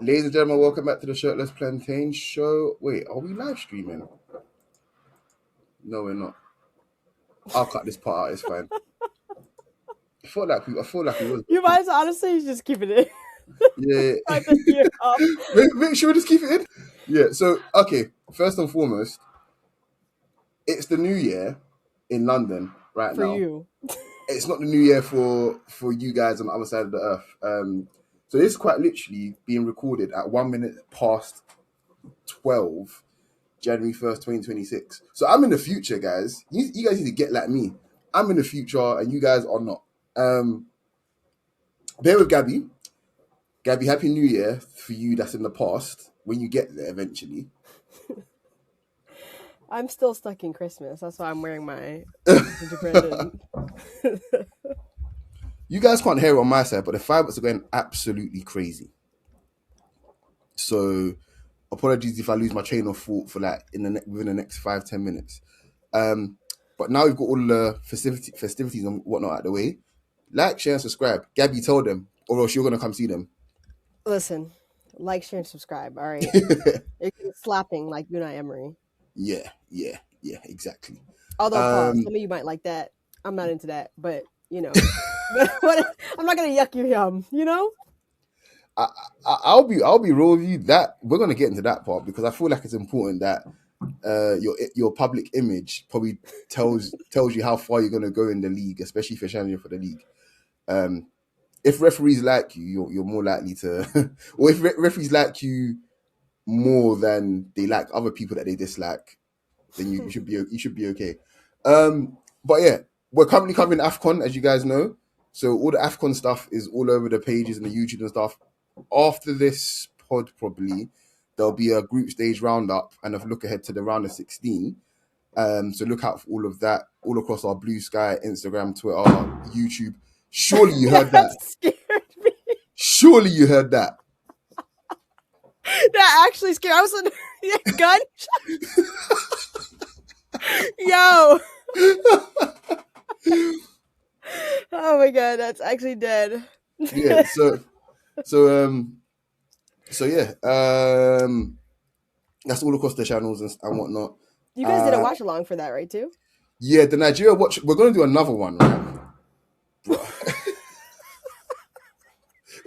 Ladies and gentlemen, welcome back to the Shirtless Plantain Show. Wait, are we live streaming? No, we're not. I'll cut this part out. It's fine. I feel like we was. You might honestly just keep it in. Yeah. Like the year off. Make sure we just keep it in. Yeah. So, okay. First and foremost, it's the new year in London right For now. you. It's not the new year for you guys on the other side of the earth. So this is quite literally being recorded at 1 minute past 12, January 1st, 2026. So I'm in the future, guys. You guys need to get like me. I'm in the future and you guys are not. Bear with Gabby. Gabby, Happy New Year for you that's in the past when you get there eventually. I'm still stuck in Christmas. That's why I'm wearing my gingerbread. You guys can't hear it on my side, but the fireworks are going absolutely crazy. So apologies if I lose my train of thought for like within the next 5-10 minutes. But now we've got all the festivities and whatnot out of the way. Like, share, and subscribe. Gabby, tell them, or else you're gonna come see them. Listen, like, share, and subscribe. All right, it's slapping like Unai Emery. Yeah, exactly. Although some of you might like that. I'm not into that, but you know, I'm not gonna yuck your yum. You know. I'll be real with you. That we're gonna get into that part because I feel like it's important that your public image probably tells you how far you're gonna go in the league, especially if you're challenging for the league. If referees like you, you're more likely to, or if referees like you more than they like other people that they dislike, then you should be okay. But yeah, we're currently covering AFCON, as you guys know. So all the AFCON stuff is all over the pages and the YouTube and stuff. After this pod, probably there'll be a group stage roundup and a look ahead to the round of 16. So look out for all of that, all across our Blue Sky, Instagram, Twitter, YouTube. Surely you heard that. Scared me. Surely you heard that. That actually scared. I was in gun. Yo. Oh my god, that's actually dead. Yeah. So yeah. That's all across the channels and whatnot. You guys did a watch along for that, right? Too. Yeah, the Nigeria watch. We're gonna do another one, right? Bro.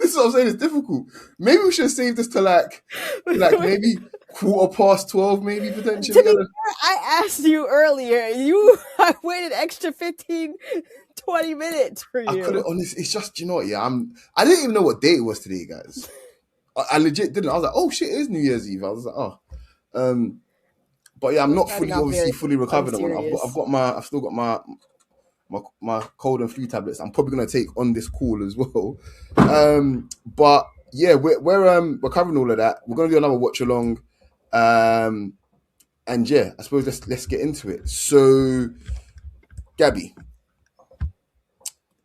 This is what I'm saying. It's difficult. Maybe we should save this to like maybe 12:15, maybe potentially. To be fair, I asked you earlier. I waited extra 15, 20 minutes for you. I couldn't. Honestly, it's just you know what? Yeah, I didn't even know what day it was today, guys. I legit didn't. I was like, oh shit, it is New Year's Eve. I was like, oh. But yeah, I'm not fully recovered. I've still got my cold and flu tablets. I'm probably gonna take on this call as well. But yeah, we're covering all of that. We're gonna do another watch along. And yeah, I suppose let's get into it. So, Gabby,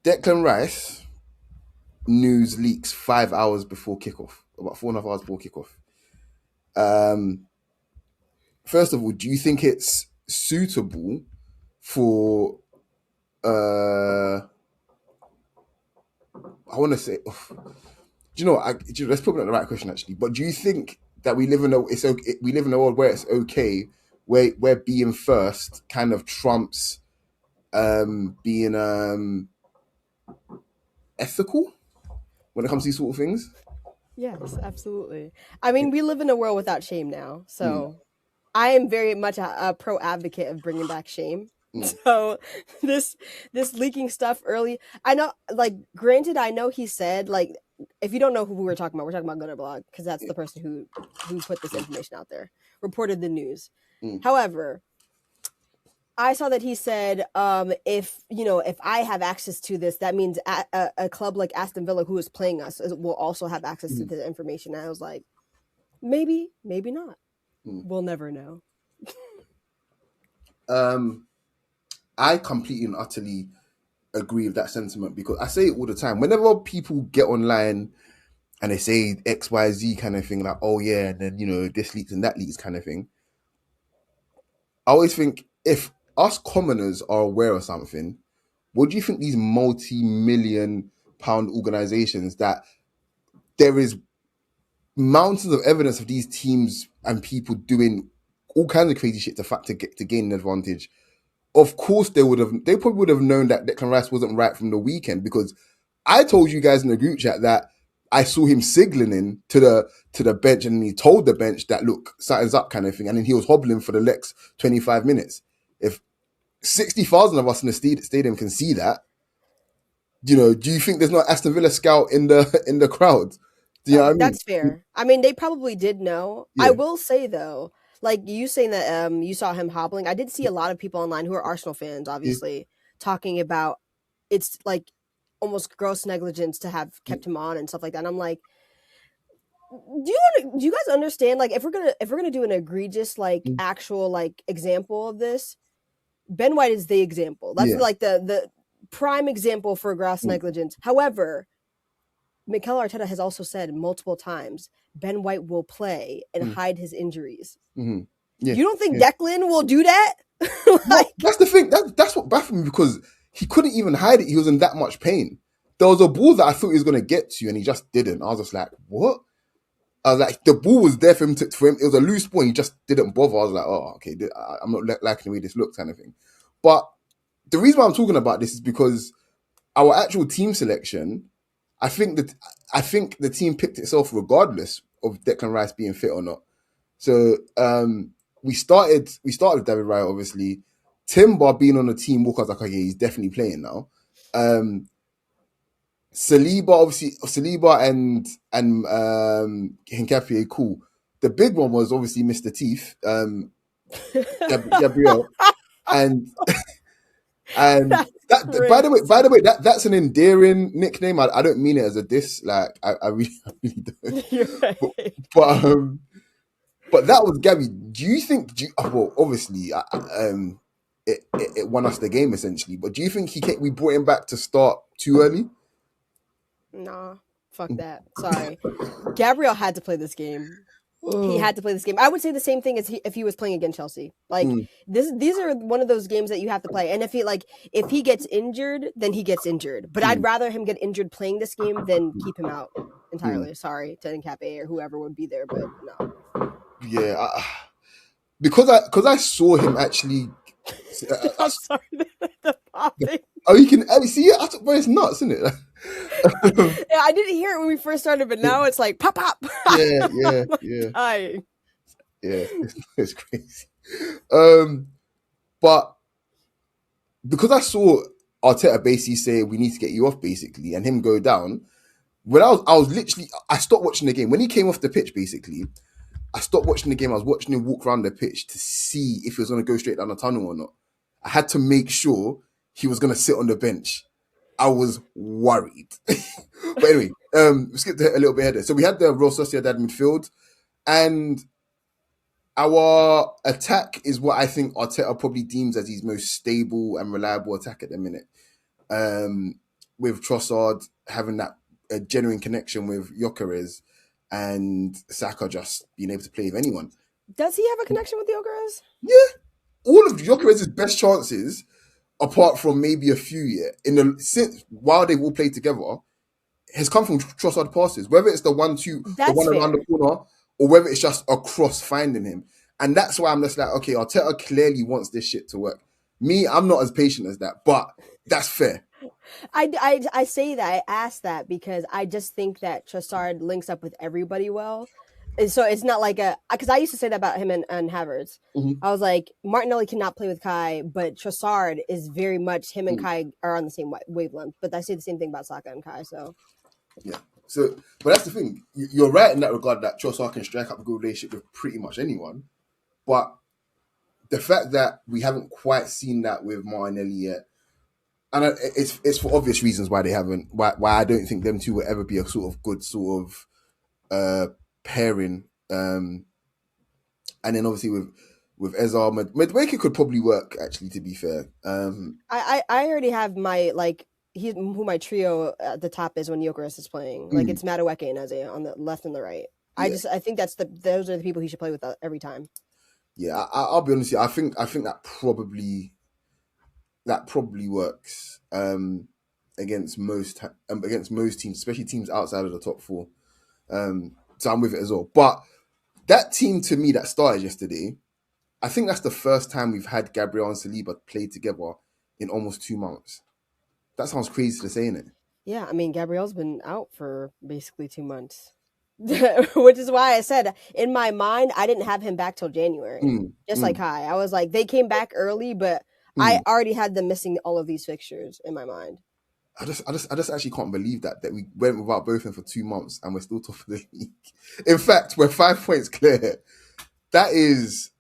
Declan Rice news leaks 5 hours before kickoff, about 4.5 hours before kickoff. First of all, do you think it's suitable for I want to say, that's probably not the right question actually. But do you think that we live in a world where it's okay, where being first kind of trumps being ethical when it comes to these sort of things? Yes, absolutely. I mean, we live in a world without shame now, so I am very much a pro advocate of bringing back shame. So this leaking stuff early, I know, like, granted, I know he said, like, if you don't know who we're talking about Gutterblog, because that's the person who put this information out there, reported the news. However, I saw that he said, if I have access to this, that means a club like Aston Villa, who is playing us, will also have access to the information. And I was like, maybe not. We'll never know. I completely and utterly agree with that sentiment because I say it all the time. Whenever people get online and they say XYZ kind of thing, like, oh yeah, and then, this leaks and that leaks kind of thing, I always think, if us commoners are aware of something, what do you think these multi-million-pound organizations that there is mountains of evidence of these teams and people doing all kinds of crazy shit to gain an advantage. Of course, they probably would have known that Declan Rice wasn't right from the weekend, because I told you guys in the group chat that I saw him signaling to the bench, and he told the bench that, look, something's up, kind of thing, and then he was hobbling for the next 25 minutes. If 60,000 of us in the stadium can see that, do you think there's no Aston Villa scout in the crowd? Do you know what I mean? That's fair. I mean, they probably did know. Yeah. I will say though, like you saying that you saw him hobbling, I did see a lot of people online who are Arsenal fans, obviously, talking about it's like almost gross negligence to have kept him on and stuff like that. And I'm like, do you guys understand? Like, if we're gonna do an egregious, like, actual, like, example of this, Ben White is the example. That's like the prime example for gross negligence. However, Mikel Arteta has also said multiple times Ben White will play and hide his injuries. Mm-hmm. Yeah. You don't think Declan will do that? That's the thing. That's what baffled me, because he couldn't even hide it. He was in that much pain. There was a ball that I thought he was going to get to, and he just didn't. I was just like, what? I was like, the ball was there for him. It was a loose ball, and he just didn't bother. I was like, oh, okay, I'm not liking the way this looks, kind of thing. But the reason why I'm talking about this is because our actual team selection, I think the team picked itself regardless of Declan Rice being fit or not. So we started with David Raya, obviously. Timber being on the team, Walker's like, okay, he's definitely playing now. Saliba and Hincapié, cool. The big one was obviously Mr. Teeth, Gabriel, and that, by the way, that's an endearing nickname. I don't mean it as a diss. Like I really don't. Right. But that was Gabby. Do you think? Well, obviously, it won us the game essentially. But do you think we brought him back to start too early? Nah, fuck that. Sorry, Gabriel had to play this game. He had to play this game. I would say the same thing as if he was playing against Chelsea. Like these are one of those games that you have to play. And if he gets injured, then he gets injured. But I'd rather him get injured playing this game than keep him out entirely. Sorry to Nkape or whoever would be there, but no. Yeah, because I saw him actually. I'm sorry, the popping. Oh, you can see it. But it's nuts, isn't it? Yeah, I didn't hear it when we first started, but now it's like pop. Yeah. Dying. Yeah, it's crazy. But because I saw Arteta basically say we need to get you off, basically, and him go down. When I was literally, I stopped watching the game when he came off the pitch. Basically, I stopped watching the game. I was watching him walk around the pitch to see if he was going to go straight down the tunnel or not. I had to make sure he was going to sit on the bench. I was worried. But anyway, we skipped a little bit ahead there. So we had the Real Sociedad midfield, and our attack is what I think Arteta probably deems as his most stable and reliable attack at the minute. With Trossard having that genuine connection with Gyökeres, and Saka just being able to play with anyone. Does he have a connection with Gyökeres? Yeah. All of Gyökeres' best chances, apart from maybe a few since while they've all played together, has come from Trossard passes. Whether it's the 1-2, the one around the corner, or whether it's just a cross finding him. And that's why I'm just like, okay, Arteta clearly wants this shit to work. Me, I'm not as patient as that, but that's fair. I say that, I ask that because I just think that Trossard links up with everybody well. And so it's not like because I used to say that about him and Havertz. I was like, Martinelli cannot play with Kai, but Trossard is very much, him and Kai are on the same wavelength. But I say the same thing about Saka and Kai, so. Yeah. So, but that's the thing. You're right in that regard that Trossard can strike up a good relationship with pretty much anyone. But the fact that we haven't quite seen that with Martinelli yet, and it's for obvious reasons why they haven't. Why I don't think them two will ever be a sort of good sort of pairing. And then obviously with Ezra, Madueke could probably work, actually, to be fair. I already have my who my trio at the top is when Gyökeres is playing. Like it's Madueke and Eze on the left and the right. I think those are the people he should play with every time. Yeah, I'll be honest with you. I think that probably works against most teams, especially teams outside of the top four. So I'm with it as well. But that team to me that started yesterday, I think that's the first time we've had Gabriel and Saliba play together in almost 2 months. That sounds crazy to say, innit? Yeah, I mean, Gabrielle's been out for basically 2 months, which is why I said in my mind I didn't have him back till January. Just like Kai, I was like, they came back early, but I already had them missing all of these fixtures in my mind. I just actually can't believe that we went without both of them for 2 months and we're still top of the league. In fact, we're 5 points clear. That is,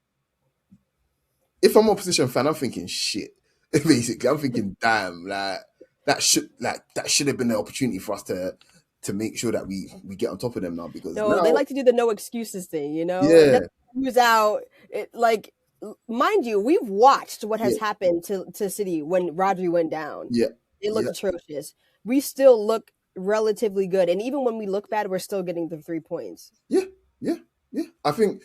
if I'm a opposition fan, I'm thinking shit. Basically, I'm thinking, damn, like that should have been the opportunity for us to make sure that we get on top of them now, because No, now, they like to do the no excuses thing, you know? yeah, Who's out? Like, mind you, we've watched what has happened to City when Rodri went down. yeah, They look atrocious. We still look relatively good, and even when we look bad, we're still getting the 3 points. yeah. I think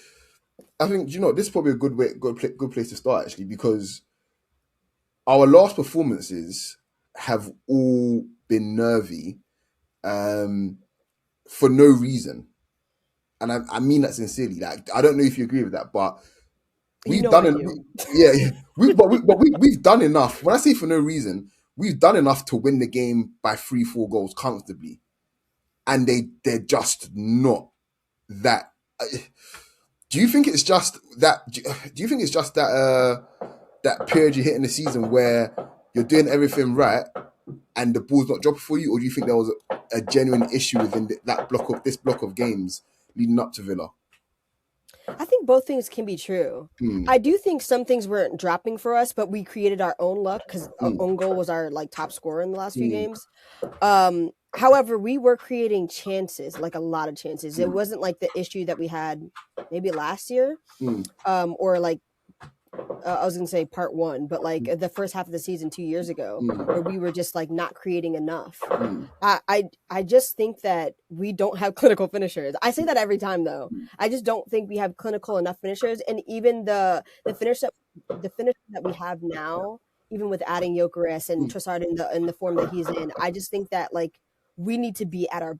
this is probably a good place to start, actually, because our last performances have all been nervy, for no reason, and I mean that sincerely. Like, I don't know if you agree with that, but we've we've done enough. When I say for no reason, we've done enough to win the game by 3-4 goals comfortably, and they're just not that. Do you think it's just that? Do you think it's just that that period you hit in the season where you're doing everything right and the ball's not dropping for you, or do you think there was a genuine issue within this block of games leading up to Villa? I think both things can be true. I do think some things weren't dropping for us, but we created our own luck because own goal was our top scorer in the last few games. However, we were creating chances, like a lot of chances. It wasn't like the issue that we had maybe last year, or like I was gonna say part one, but like the first half of the season 2 years ago, where we were just like not creating enough. I just think that we don't have clinical finishers. I say that every time though. I just don't think we have clinical enough finishers, and even the finisher that we have now, even with adding Gyökeres and Trossard in the form that he's in, I just think that like we need to be at our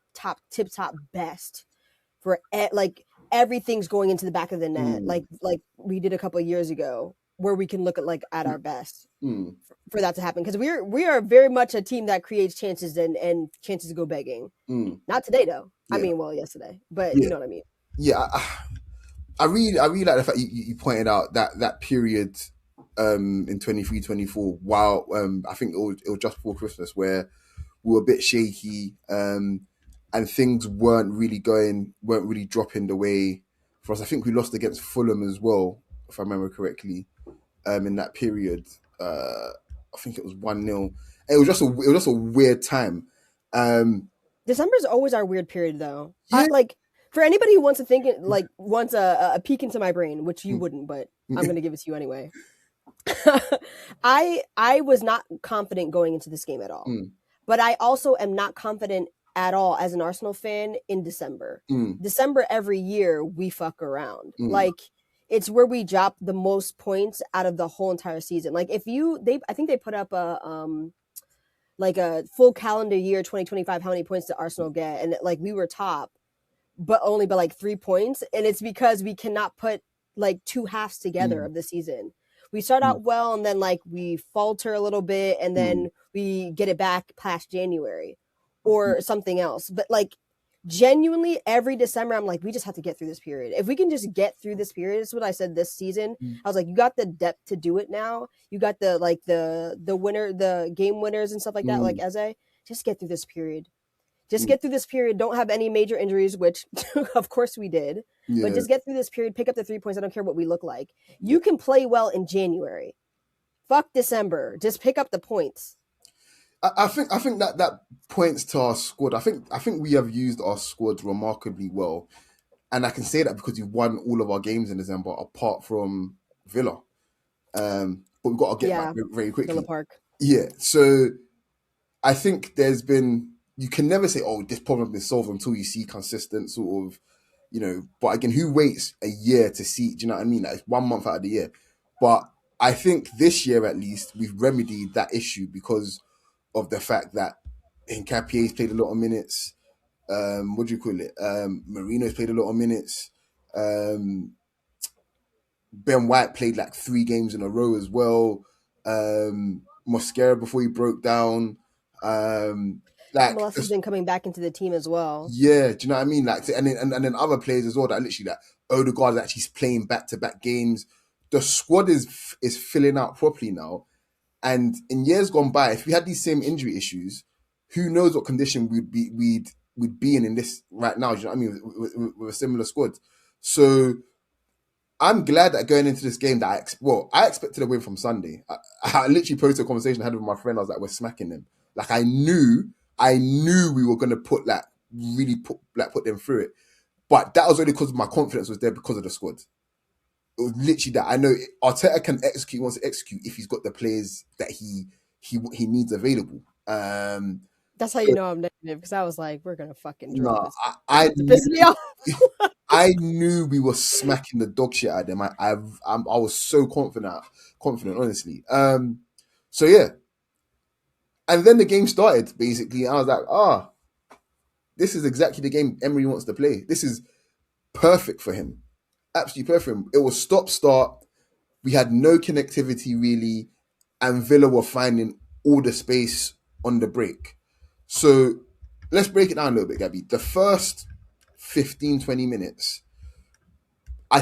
tip top best for like everything's going into the back of the net, like we did a couple of years ago, where we can look at our best for that to happen. Because we are very much a team that creates chances and chances go begging. Not today though. I mean, well, yesterday, but you know what I mean. Yeah, I really like the fact you pointed out that period in 23-24. While I think it was just before Christmas where we were a bit shaky. And things weren't really dropping the way for us. I think we lost against Fulham as well, if I remember correctly, in that period. I think it was 1-0. It was just a weird time. December is always our weird period, though. Yeah. Like, for anybody who wants to think wants a peek into my brain, which you wouldn't, but I'm going to give it to you anyway. I was not confident going into this game at all, but I also am not confident at all as an Arsenal fan in December. December every year we fuck around. Like, it's where we drop the most points out of the whole entire season. Like, I think they put up a full calendar year 2025, how many points did Arsenal get? And like we were top, but only by like 3 points. And it's because we cannot put like two halves together of the season. We start out well and then like we falter a little bit and then we get it back past January or something else. But like genuinely every December, I'm like, we just have to get through this period. If we can just get through this period, that's what I said this season. I was like, you got the depth to do it now. You got the winner, the game winners and stuff like that, like Eze. Just get through this period. Just get through this period. Don't have any major injuries, which of course we did. Yeah. But just get through this period. Pick up the 3 points. I don't care what we look like. You can play well in January. Fuck December. Just pick up the points. I think that points to our squad. I think we have used our squad remarkably well, and I can say that because we won all of our games in December, apart from Villa. But we've got to get back very quickly. Villa Park. Yeah. So I think there's been. You can never say, "Oh, this problem has been solved" until you see consistent sort of, But again, who waits a year to see? Do you know what I mean? Like, it's 1 month out of the year. But I think this year, at least, we've remedied that issue because of the fact that Nkapie's played a lot of minutes. What do you call it? Marino's played a lot of minutes. Ben White played like 3 games in a row as well. Mosquera before he broke down. Like Melissa's been coming back into the team as well. yeah, do you know what I mean? Like, and then other players as well that are literally like Odegaard is actually playing back-to-back games. The squad is filling out properly now. And in years gone by, if we had these same injury issues, who knows what condition we'd be in this right now? Do you know what I mean? With a similar squad. So I'm glad that going into this game that I expected a win from Sunday. I literally posted a conversation I had with my friend. I was like, we're smacking them. Like I knew we were gonna put them through it. But that was only because my confidence was there because of the squad. It was literally that. I know Arteta can execute, wants to execute if he's got the players that he needs available. That's how you know I'm negative, because I was like, we're gonna fucking drop No, this. I Piss me off. I knew we were smacking the dog shit out of them. I was so confident, honestly. So yeah, and then the game started basically. And I was like, this is exactly the game Emery wants to play. This is perfect for him, absolutely perfect for him. It was stop start. We had no connectivity really, and Villa were finding all the space on the break. So let's break it down a little bit, Gabby. The first 15, 20 minutes, I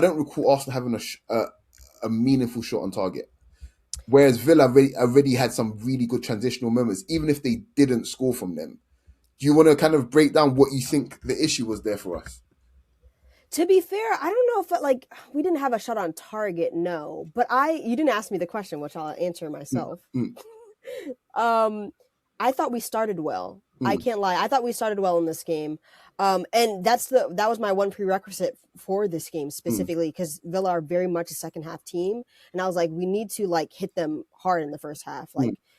don't recall Arsenal having a meaningful shot on target. Whereas Villa already had some really good transitional moments, even if they didn't score from them. Do you want to kind of break down what you think the issue was there for us? To be fair, I don't know if we didn't have a shot on target, no. But you didn't ask me the question, which I'll answer myself. I thought we started well. I can't lie. I thought we started well in this game. And that was my one prerequisite for this game specifically, because Villa are very much a second half team. And I was like, we need to hit them hard in the first half.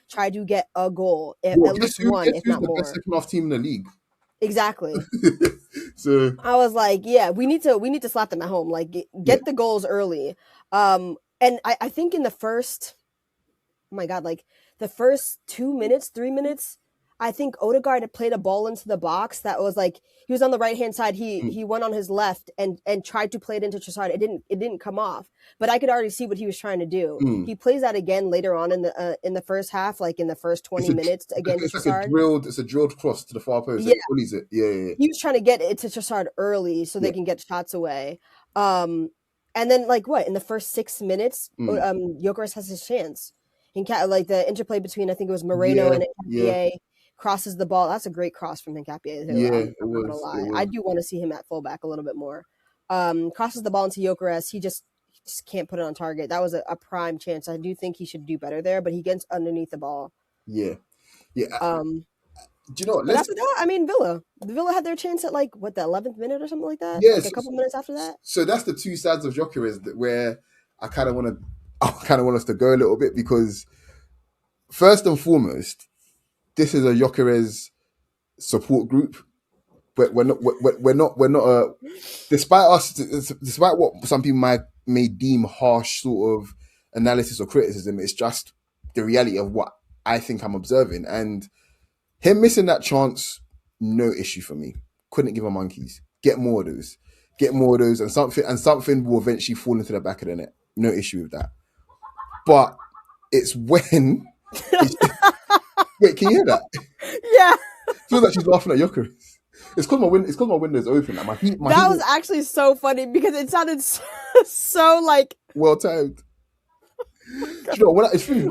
Try to get a goal, at least one, if not more. Best second half team in the league. Exactly. So I was like, yeah, we need to slap them at home. Get the goals early. And I think in the first, oh my God, the first 2 minutes, 3 minutes, I think Odegaard had played a ball into the box that was he was on the right hand side. He went on his left and tried to play it into Trossard. It didn't come off, but I could already see what he was trying to do. He plays that again later on in the first half, in the first 20 minutes against Trossard. It's a drilled cross to the far post. Yeah. What is it? Yeah. He was trying to get it to Trossard early so they can get shots away. And then in the first 6 minutes, Gyökeres has his chance. The interplay between, I think it was Moreno and Nketiah, crosses the ball. That's a great cross from Nketiah. Yeah, I'm not gonna lie. I do want to see him at fullback a little bit more. Crosses the ball into Gyökeres. He just can't put it on target. That was a prime chance. I do think he should do better there, but he gets underneath the ball. Yeah. Do you know what? But after that, Villa had their chance at the 11th minute or something like that. Yeah, a couple minutes after that. So that's the two sides of Gyökeres where I kind of want us to go a little bit, because first and foremost, this is a Gyökeres support group. But we're not despite what some people may deem harsh sort of analysis or criticism, it's just the reality of what I think I'm observing. And him missing that chance, no issue for me. Couldn't give a monkeys. Get more of those, and something will eventually fall into the back of the net. No issue with that. But it's when. Wait, can you hear that? Yeah. Feels like she's laughing at Gyökeres. It's because my window's open. My heat was actually so funny because it sounded so well timed. You know, when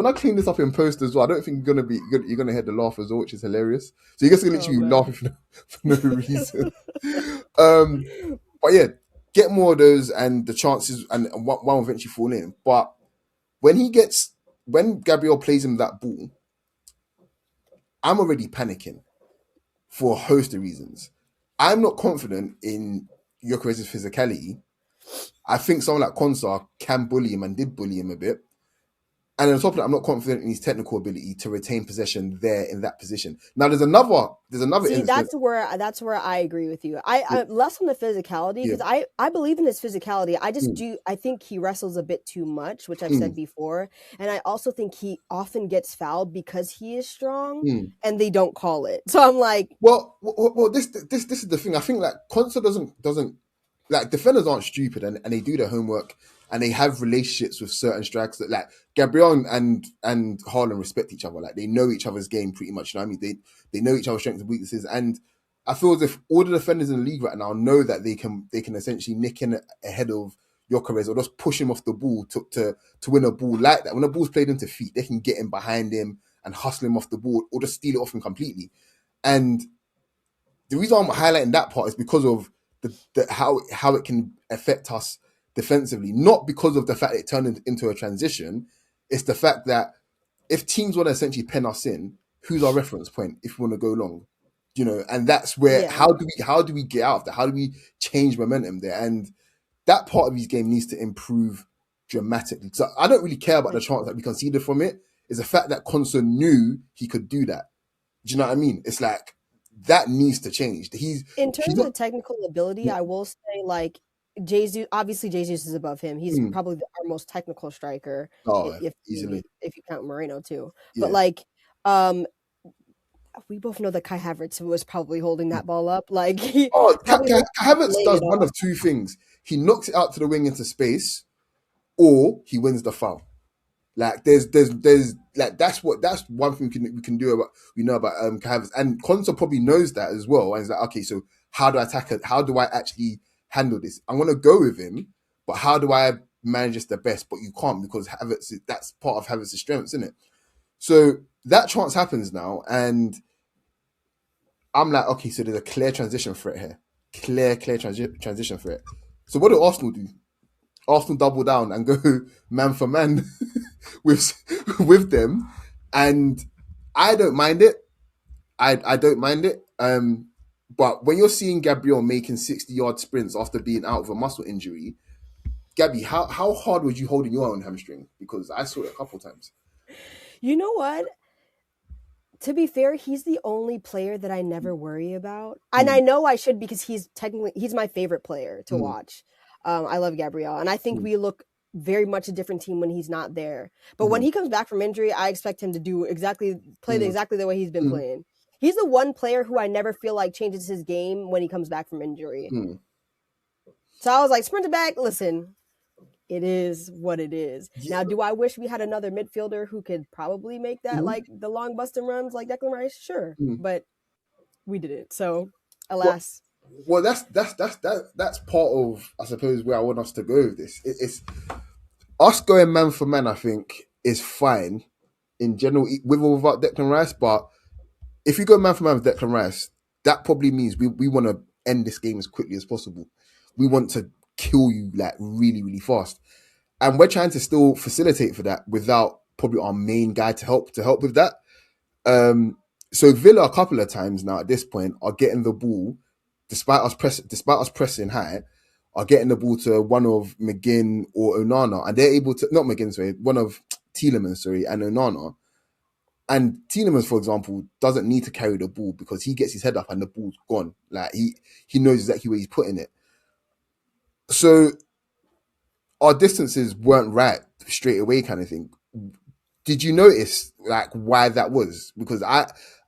I clean this up in post as well, I don't think you're gonna hear the laugh as well, which is hilarious. So you guys are literally laughing for no reason. But yeah, get more of those, and the chances, and one will eventually fall in. But when Gabriel plays him that ball, I'm already panicking for a host of reasons. I'm not confident in Gyökeres' physicality. I think someone like Konsa can bully him and did bully him a bit. And on top of that, I'm not confident in his technical ability to retain possession there in that position. Now, there's another See, instance. that's where I agree with you. I less on the physicality, Yeah. because I believe in his physicality. I just Mm. I think he wrestles a bit too much, which I've Mm. said before, and I also think he often gets fouled because he is strong, Mm. and they don't call it. So I'm like, Well, this is the thing. I think like Consa doesn't like, defenders aren't stupid, and they do their homework, and they have relationships with certain strikers that, like, Gabriel and Haaland respect each other. Like, they know each other's game pretty much. You know what I mean? They know each other's strengths and weaknesses, and I feel as if all the defenders in the league right now know that they can essentially nick in ahead of Gyökeres or just push him off the ball to win a ball like that. When a ball's played into feet, they can get him behind him and hustle him off the ball or just steal it off him completely. And the reason I'm highlighting that part is because of the how it can affect us defensively, not because of the fact it turned into a transition. It's the fact that if teams want to essentially pen us in, who's our reference point if we want to go long? You know, and that's where yeah, how do we get out of that? How do we change momentum there? And that part of his game needs to improve dramatically. So I don't really care about the chance that we conceded from it. It's the fact that Conso knew he could do that. Do you know what I mean? It's like that needs to change. in He's terms not. of technical ability, I will say, like, Jesus, obviously Jesus is above him. He's probably our most technical striker, Oh, easily. if you count Moreno too. Yeah. But like, um, we both know that Kai Havertz was probably holding that ball up. Like, he probably Havertz laying does it one off. of two things. He knocks it out to the wing into space, or he wins the foul. Like there's like that's one thing we can do about Kai Havertz, and Konsa probably knows that as well. And he's like, okay, so how do I attack it? How do I actually handle this? I'm gonna go with him, but how do I manage this the best? But you can't, because Havertz, that's part of Havertz's strengths, isn't it? So that chance happens now, and I'm like, okay, so there's a clear transition threat here. Clear transition threat. So what do Arsenal do? Arsenal double down and go man for man with them, and I don't mind it. I don't mind it. But when you're seeing Gabriel making 60-yard sprints after being out of a muscle injury, Gabby, how hard was you holding your own hamstring? Because I saw it a couple times. You know what? To be fair, he's the only player that I never worry about. And I know I should, because he's my favorite player to watch. I love Gabriel, and I think we look very much a different team when he's not there. But when he comes back from injury, I expect him to play exactly the way he's been playing. He's the one player who I never feel like changes his game when he comes back from injury. So I was like, sprinting back, listen, it is what it is. Now, do I wish we had another midfielder who could probably make that, like the long busting runs like Declan Rice? Sure, but we didn't. So, alas. Well, that's part of, I suppose, where I want us to go with this. It's us going man for man. I think is fine in general, with or without Declan Rice. But if you go man for man with Declan Rice, that probably means we want to end this game as quickly as possible. We want to kill you like really, really fast, and we're trying to still facilitate for that without probably our main guy to help with that. So Villa a couple of times now at this point are getting the ball, despite us pressing high, are getting the ball to one of McGinn or Onana, and they're able to, not McGinn, sorry, one of Tielemans, sorry, and Onana. And Tielemans, for example, doesn't need to carry the ball because he gets his head up and the ball's gone. Like he knows exactly where he's putting it. So our distances weren't right straight away, kind of thing. Did you notice like why that was? Because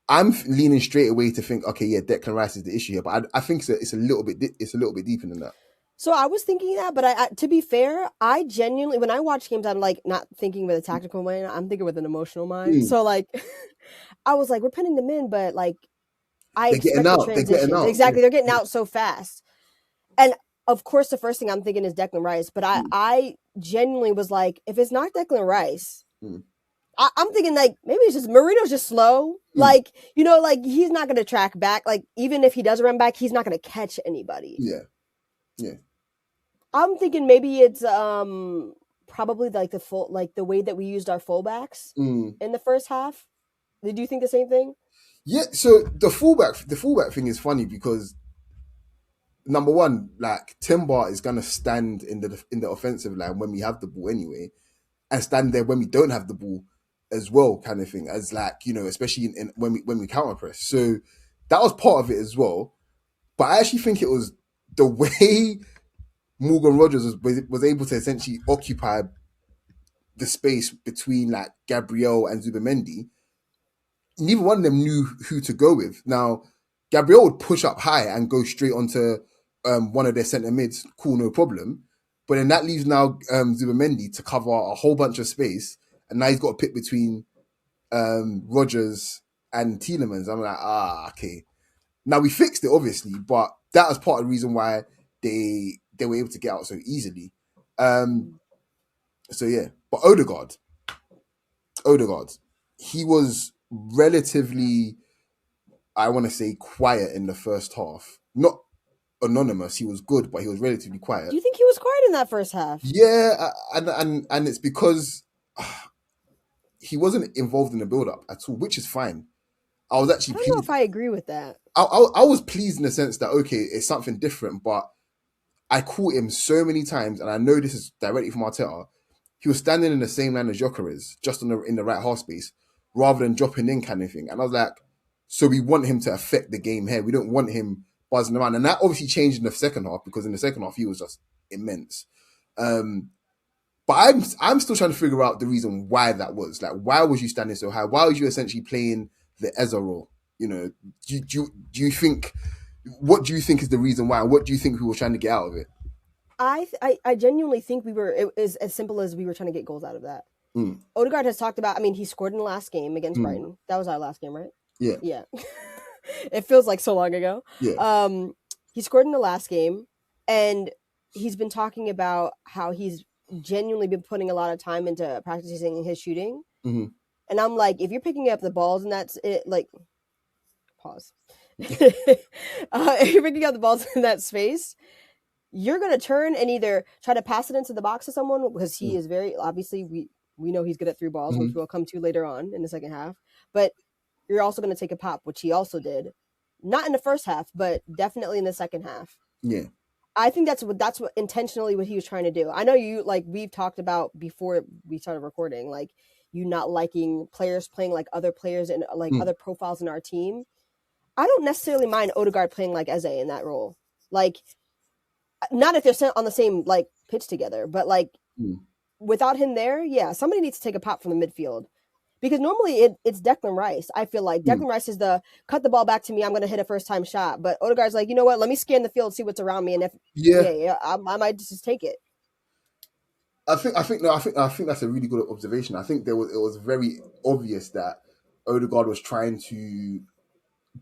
I'm leaning straight away to think, okay, yeah, Declan Rice is the issue here, but I think it's a little bit deeper than that. So I was thinking that, but to be fair, I genuinely, when I watch games, I'm like not thinking with a tactical mind, I'm thinking with an emotional mind. So like, I was like, we're pinning them in, but like, I expect the transitions. Exactly, they're getting out so fast, and of course, the first thing I'm thinking is Declan Rice. But I genuinely was like, if it's not Declan Rice, I'm thinking like maybe it's just Marino's just slow. Like, you know, like he's not going to track back. Like even if he does run back, he's not going to catch anybody. Yeah. I'm thinking maybe it's probably like the way that we used our fullbacks in the first half. Did you think the same thing? Yeah. So the fullback thing is funny because number one, like Timber is gonna stand in the offensive line when we have the ball anyway, and stand there when we don't have the ball as well, kind of thing. As like, you know, especially in when we counter press. So that was part of it as well. But I actually think it was the way Morgan Rogers was able to essentially occupy the space between like Gabriel and Zubamendi. Neither one of them knew who to go with. Now, Gabriel would push up high and go straight onto one of their centre mids, cool, no problem. But then that leaves now Zubamendi to cover a whole bunch of space, and now he's got to pick between Rogers and Tielemans. I'm like, okay. Now we fixed it, obviously, but that was part of the reason why they were able to get out so easily. So yeah, but Odegaard, he was relatively, I want to say, quiet in the first half. Not anonymous. He was good, but he was relatively quiet. Do you think he was quiet in that first half? Yeah, and it's because he wasn't involved in the build-up at all, which is fine. I was actually I don't know if I agree with that. I was pleased in the sense that, okay, it's something different, but I caught him so many times, and I know this is directly from Arteta. He was standing in the same line as Gyökeres, just in the right half space, rather than dropping in kind of thing. And I was like, so we want him to affect the game here. We don't want him buzzing around. And that obviously changed in the second half, because in the second half, he was just immense. But I'm still trying to figure out the reason why that was. Like, why was you standing so high? Why was you essentially playing the Eza role? You know, do you think, what do you think is the reason why? What do you think we were trying to get out of it? I genuinely think it was as simple as we were trying to get goals out of that. Odegaard has talked about, I mean, he scored in the last game against Brighton. That was our last game, right? Yeah. It feels like so long ago. Yeah. He scored in the last game, and he's been talking about how he's genuinely been putting a lot of time into practicing his shooting. Mm-hmm. And I'm like, if you're picking up the balls and that's it, like, pause. If you're picking up the balls in that space, you're going to turn and either try to pass it into the box to someone, because he is very, obviously, we know he's good at through balls, which we'll come to later on in the second half. But you're also going to take a pop, which he also did. Not in the first half, but definitely in the second half. Yeah. I think that's what intentionally what he was trying to do. I know you, like, we've talked about before we started recording, like, you not liking players playing like other players and like other profiles in our team. I don't necessarily mind Odegaard playing like Eze in that role. Like, not if they're on the same like pitch together, but like without him there, yeah, somebody needs to take a pop from the midfield, because normally it's Declan Rice. I feel like Declan Rice is the cut the ball back to me, I'm going to hit a first time shot, but Odegaard's like, you know what? Let me scan the field, see what's around me, and if I might just take it. I think that's a really good observation. I think it was very obvious that Odegaard was trying to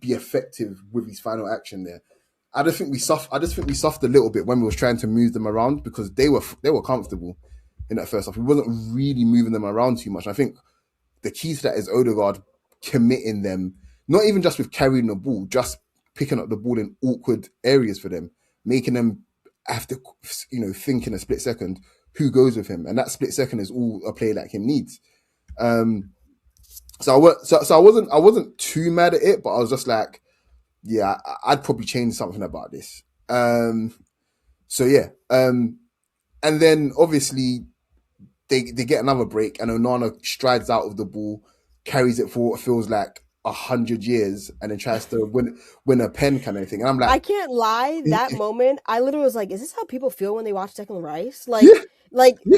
be effective with his final action there. I just think we suffered a little bit when we was trying to move them around, because they were comfortable in that first half. We wasn't really moving them around too much. I think the key to that is Odegaard committing them, not even just with carrying the ball, just picking up the ball in awkward areas for them, making them have to, you know, think in a split second who goes with him, and that split second is all a player like him needs. So I wasn't too mad at it, but I was just like, yeah, I'd probably change something about this. So yeah, and then obviously they get another break, and Onana strides out of the ball, carries it for what feels like 100 years, and then tries to win a pen kind of thing. And I'm like, I can't lie, that moment, I literally was like, is this how people feel when they watch Declan Rice?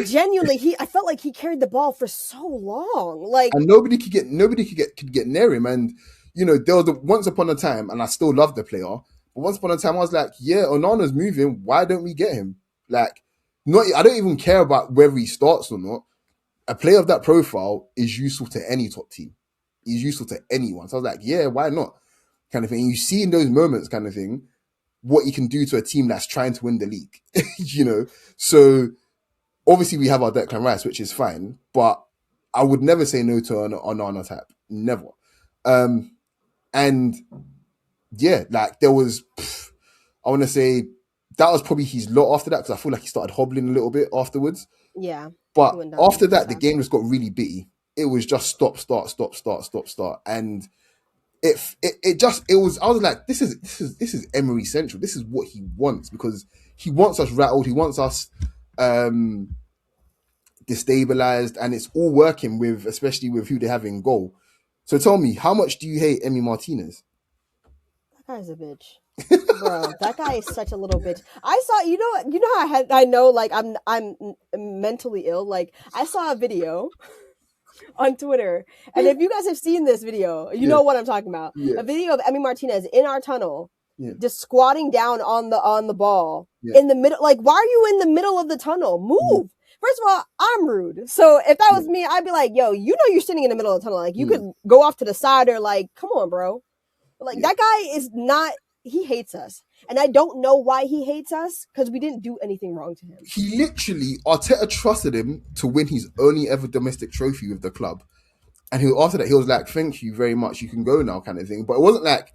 Genuinely, I felt like he carried the ball for so long. Like, and nobody could get near him. And you know, there was once upon a time, and I still love the player, but once upon a time I was like, yeah, Onana's moving, why don't we get him? Like, I don't even care about whether he starts or not. A player of that profile is useful to any top team. He's useful to anyone. So I was like, yeah, why not? Kind of thing. And you see in those moments, kind of thing, what he can do to a team that's trying to win the league. You know? So obviously we have our Declan Rice, which is fine, but I would never say no to an Onana tap. Never. And yeah, like there was, I want to say that was probably his lot after that, because I feel like he started hobbling a little bit afterwards. Yeah. But after that, the game just got really bitty. It was just stop, start. And I was like, this is Emery central. This is what he wants, because he wants us rattled. He wants us destabilized, and it's all working with, especially with who they have in goal. So tell me, how much do you hate Emi Martinez? That guy's a bitch. Bro, that guy is such a little bitch. I saw, how I know, like, I'm mentally ill. Like, I saw a video on Twitter, and if you guys have seen this video, you know what I'm talking about. Yeah. A video of Emi Martinez in our tunnel, Yeah. just squatting down on the ball in the middle. Like, why are you in the middle of the tunnel? Move. First of all, I'm rude. So if that was me, I'd be like, yo, you're sitting in the middle of the tunnel. Like, you could go off to the side, or like, come on, bro. Like, that guy is not, he hates us. And I don't know why he hates us, because we didn't do anything wrong to him. He literally, Arteta trusted him to win his only ever domestic trophy with the club. And after that, he was like, thank you very much, you can go now, kind of thing. But it wasn't like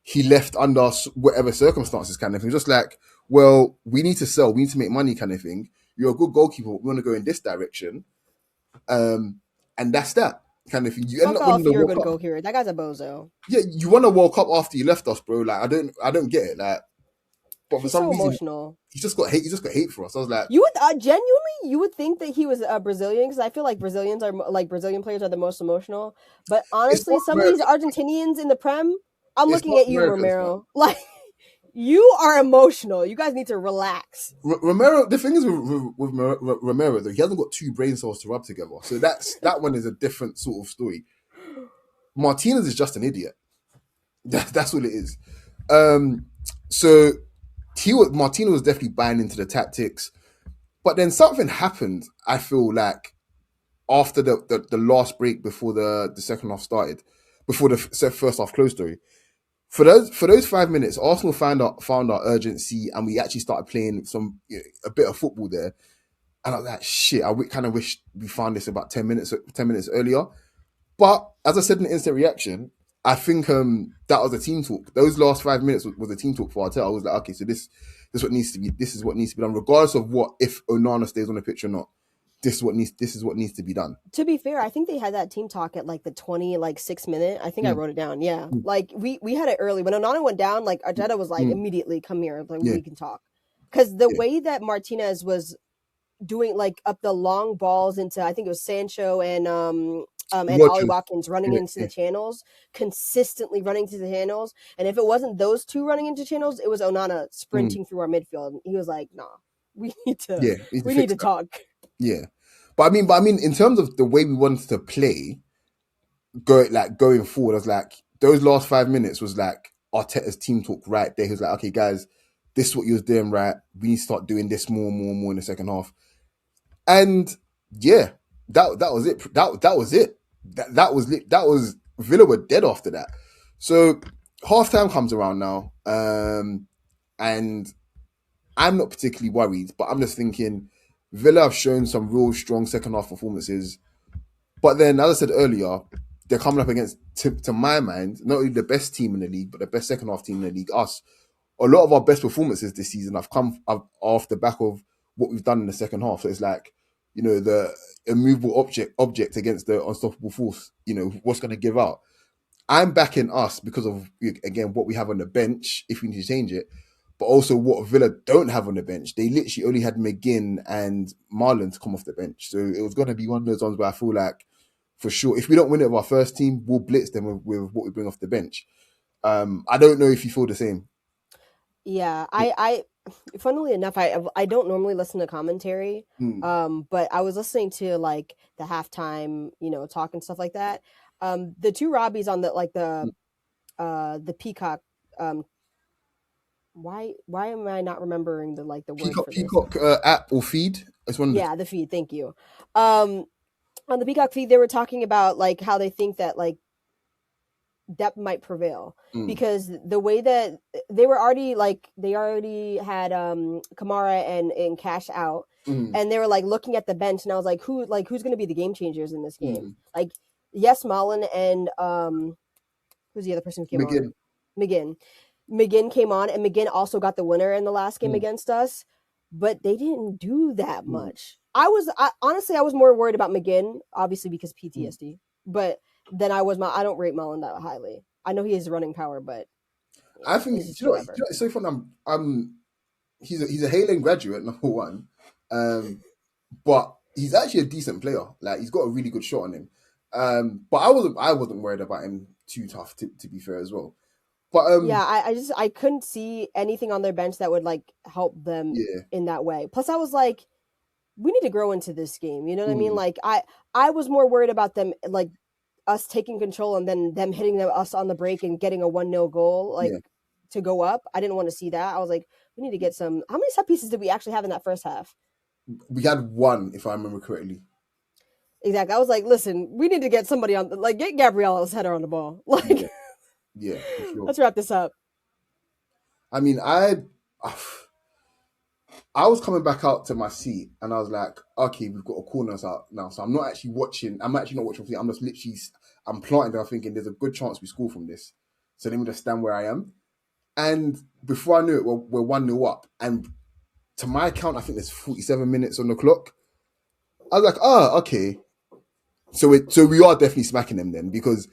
he left under whatever circumstances, kind of thing. Just like, well, we need to sell, we need to make money, kind of thing. You're a good goalkeeper, we want to go in this direction. And that's that, kind of thing. You end up winning the you're a World good Cup. goalkeeper. That guy's a bozo. Yeah, you won a World Cup after you left us, bro. Like, I don't get it. Like, but for some reason, emotional. He just got hate for us. I was like, you would genuinely think that he was a Brazilian, because I feel like Brazilian players are the most emotional. But honestly, some of these Argentinians in the Prem, I'm looking at you, Romero. Like, you are emotional. You guys need to relax. Romero, the thing is with Romero, though, he hasn't got two brain cells to rub together. So that one is a different sort of story. Martinez is just an idiot. That's what it is. So Martinez was definitely buying into the tactics. But then something happened, I feel like, after the last break before the second half started, before the first half closed, sorry. For those 5 minutes, Arsenal found our urgency, and we actually started playing a bit of football there. And I was like, shit, I kind of wish we found this about 10 minutes earlier. But as I said in the instant reaction, I think that was a team talk. Those last 5 minutes was a team talk for Arteta. I was like, okay, so this is what needs to be done, regardless of if Onana stays on the pitch or not. This is what needs to be done. To be fair, I think they had that team talk at like the 6 minute. I think I wrote it down. Yeah. Like we had it early. When Onana went down, like Arteta was like, immediately come here, like we can talk. Because the way that Martinez was doing like up the long balls into, I think it was Sancho and Ollie Watkins running into the channels, consistently running to the channels. And if it wasn't those two running into channels, it was Onana sprinting through our midfield. He was like, nah, we need to talk. Yeah. But I mean, in terms of the way we wanted to play, going forward, I was like, those last 5 minutes was like Arteta's team talk right there. He was like, okay, guys, this is what you was doing right. We need to start doing this more in the second half. And yeah, that was it. That was it. That was Villa were dead after that. So halftime comes around now, and I'm not particularly worried, but I'm just thinking Villa have shown some real strong second half performances. But then, as I said earlier, they're coming up against, to my mind, not only the best team in the league, but the best second half team in the league, us. A lot of our best performances this season have come off the back of what we've done in the second half. So it's like, the immovable object against the unstoppable force, what's going to give out. I'm backing us because of, again, what we have on the bench, if we need to change it, but also what Villa don't have on the bench. They literally only had McGinn and Marlon to come off the bench. So it was going to be one of those ones where I feel like, for sure, if we don't win it with our first team, we'll blitz them with what we bring off the bench. I don't know if you feel the same. Yeah, I funnily enough, I don't normally listen to commentary, but I was listening to like the halftime, talk and stuff like that. The two Robbies on the Peacock. Why am I not remembering the word for this? Peacock app or feed? The feed. Thank you. On the Peacock feed, they were talking about like how they think that like depth might prevail because the way that they already had Kamara and Cash out, and they were like looking at the bench, and I was like, who's going to be the game changers in this game? Like, yes, Mullen and who's the other person who came on? McGinn came on, and McGinn also got the winner in the last game against us, but they didn't do that much. Honestly, I was more worried about McGinn, obviously because PTSD, but then I don't rate Mullen that highly. I know he has running power, but I think it's so fun. He's a Halen graduate, number one, but he's actually a decent player. Like he's got a really good shot on him. But I wasn't worried about him too tough to be fair as well. But Yeah, I couldn't see anything on their bench that would like help them yeah, in that way. Plus, I was like, we need to grow into this game. You know what I mean? mm, Like I was more worried about them like us taking control and then them hitting us on the break and getting a 1-0 goal like yeah. to go up. I didn't want to see that. I was like, we need to get some. How many set pieces did we actually have in that first half? We had one, if I remember correctly. Exactly. I was like, listen, we need to get somebody on like get Gabriella's header on the ball. Like, Yeah, yeah, for sure. let's wrap this up. I mean, I was coming back out to my seat and I was like, okay, we've got a corners out now. So I'm not actually watching. I'm actually not watching. I'm just literally, I'm planting there thinking there's a good chance we score from this. So let me just stand where I am. And before I knew it, we're 1-0 up. And to my account, I think there's 47 minutes on the clock. I was like, oh, okay. So we are definitely smacking them then, because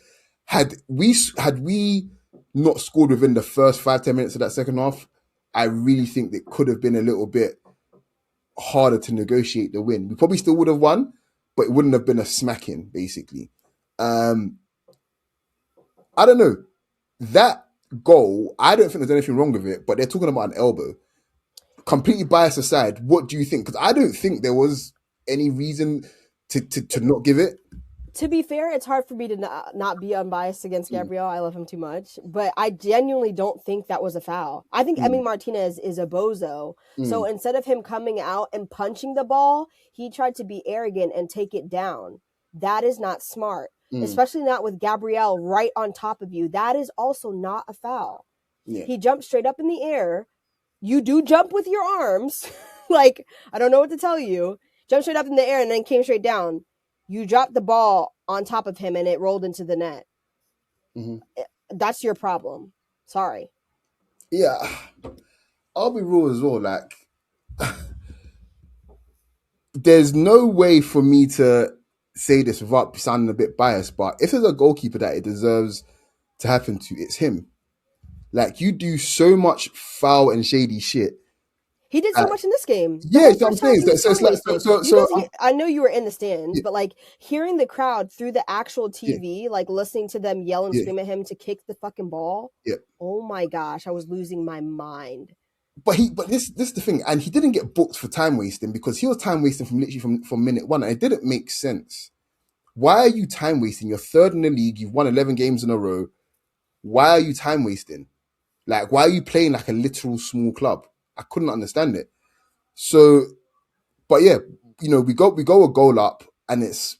had we not scored within the first 5-10 minutes of that second half, I really think it could have been a little bit harder to negotiate the win. We probably still would have won, but it wouldn't have been a smacking, basically. I don't know. That goal, I don't think there's anything wrong with it, but they're talking about an elbow. Completely bias aside, what do you think? Because I don't think there was any reason to not give it. To be fair, it's hard for me to not be unbiased against Mm, Gabriel. I love him too much, but I genuinely don't think that was a foul. I think mm, Emi Martinez is a bozo. So mm, instead of him coming out and punching the ball, he tried to be arrogant and take it down. That is not smart, mm. especially not with Gabriel right on top of you. That is also not a foul. Yeah. He jumped straight up in the air. You do jump with your arms. Like, I don't know what to tell you. Jumped straight up in the air and then came straight down. You dropped the ball on top of him and it rolled into the net. Mm-hmm. That's your problem. Sorry. Yeah. I'll be real as well. Like, there's no way for me to say this without sounding a bit biased, but if there's a goalkeeper that it deserves to happen to, it's him. Like, you do so much foul and shady shit. He did so much in this game. The Yeah, whole so I'm first half, saying. he was So it's time like, wasting. You so guys, I know you were in the stands, yeah, but like hearing the crowd through the actual yeah, TV, like listening to them yell and yeah, scream at him to kick the fucking ball. yeah. Oh my gosh, I was losing my mind. But this is the thing, and he didn't get booked for time wasting because he was time wasting from literally from minute one, and it didn't make sense. Why are you time wasting? You're third in the league. You've won 11 games in a row. Why are you time wasting? Like, why are you playing like a literal small club? I couldn't understand it. So, but yeah, we go a goal up, and it's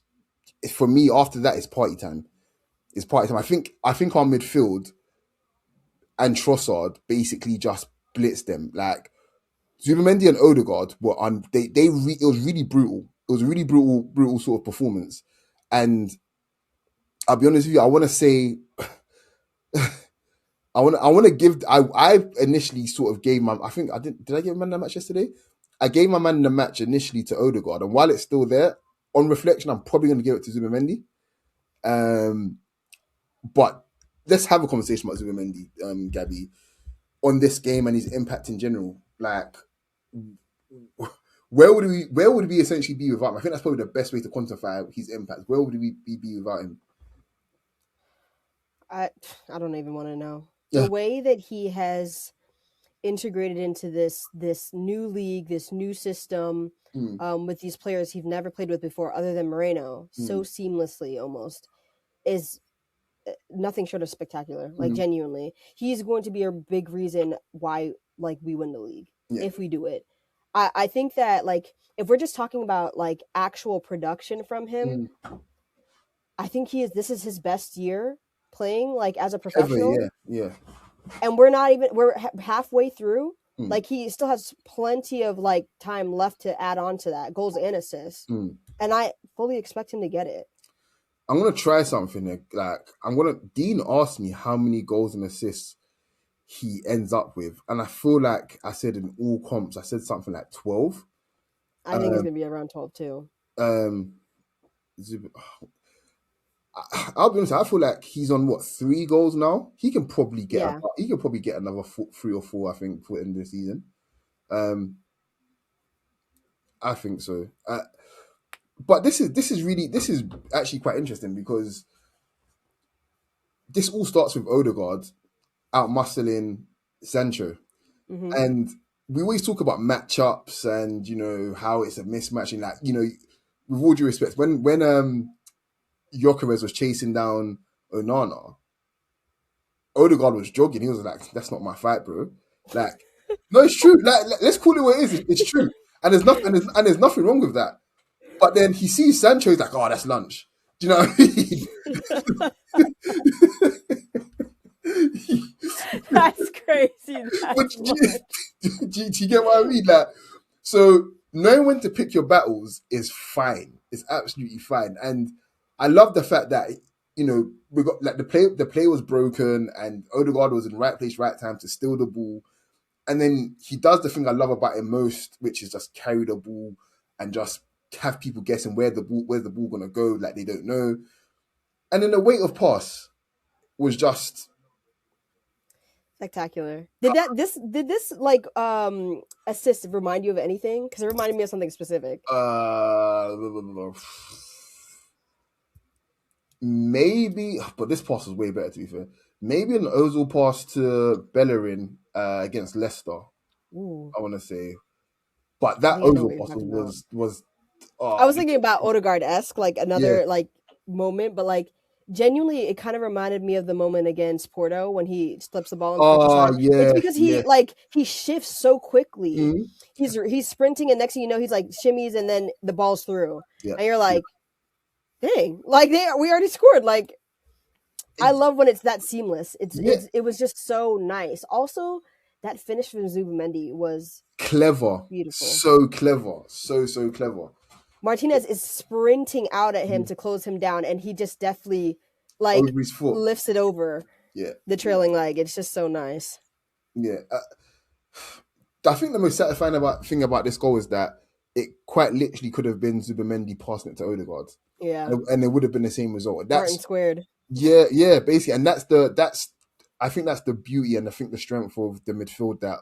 for me after that it's party time. It's party time. I think our midfield and Trossard basically just blitzed them. Like Zubamendi and Odegaard were on. It was really brutal. It was a really brutal sort of performance. And I'll be honest with you, I want to say I want to give. I initially sort of gave my. I think I did I give my man the match yesterday? I gave my man the match initially to Odegaard, and while it's still there, on reflection, I'm probably going to give it to Zubamendi. Um, but let's have a conversation about Zubamendi, Gabby, on this game and his impact in general. Like, where would we essentially be without him? I think that's probably the best way to quantify his impact. Where would we be without him? I I don't even want to know. The Yeah. way that he has integrated into this new league, this new system, Mm, with these players he've never played with before, other than Moreno, so mm, seamlessly almost, is nothing short of spectacular. Like mm. genuinely, he's going to be a big reason why like we win the league Yeah. if we do it. I think that like if we're just talking about like actual production from him, Mm. I think this is his best year playing like as a Ever, professional, yeah, yeah. and we're halfway through. Mm, Like he still has plenty of like time left to add on to that goals and assists, mm. and I fully expect him to get it. I'm gonna try something. Like, Dean asked me how many goals and assists he ends up with, and I feel like I said in all comps, I said something like 12. I think it's Um, gonna be around 12 too. um, I'll be honest. I feel like he's on what 3 goals now. He can probably get. Yeah, He can probably get another 3 or 4. I think for the end of the season. Um, I think so. But this is actually quite interesting because this all starts with Odegaard out muscling Sancho. Mm-hmm. And we always talk about matchups and, you know, how it's a mismatch. And, like, you know, with all due respect, when Gyökeres was chasing down Onana, Odegaard was jogging. He was like, "That's not my fight, bro." Like, no, it's true. Like, let's call it what it is. It's true, and there's nothing, and there's nothing wrong with that. But then he sees Sancho, he's like, "Oh, that's lunch." Do you know what I mean? That's crazy. But That's do you get what I mean? Like, so knowing when to pick your battles is fine. It's absolutely fine. And I love the fact that, you know, we got like the play was broken and Odegaard was in right place, right time to steal the ball. And then he does the thing I love about him most, which is just carry the ball and just have people guessing where's the ball gonna go, like they don't know. And then the weight of pass was just spectacular. Did this like assist remind you of anything? Because it reminded me of something specific. Maybe, but this pass was way better, to be fair. Maybe an Ozil pass to Bellerin against Leicester, Ooh, I want to say. But I that think I know what Ozil you're pass talking about. was I was thinking about Odegaard-esque, like yeah. another like moment, but like genuinely, it kind of reminded me of the moment against Porto when he slips the ball and pushes hard. It's Yeah, because yeah. he shifts so quickly. Mhm. He's sprinting, and next thing you know, he's like shimmies, and then the ball's through, Yeah. and you're like, dang, like we already scored. Like I love when it's that seamless. Yeah. It was just so nice. Also, that finish from Zubamendi was Clever. beautiful. So clever. So clever. Martinez is sprinting out at him to close him down, and he just deftly like Over his foot. lifts it over Yeah. the trailing leg. It's just so nice. Yeah. I think the most satisfying thing about this goal is that it quite literally could have been Zubamendi passing it to Odegaard. Yeah. And it would have been the same result. Martin squared. Yeah, basically, and I think that's the beauty and I think the strength of the midfield that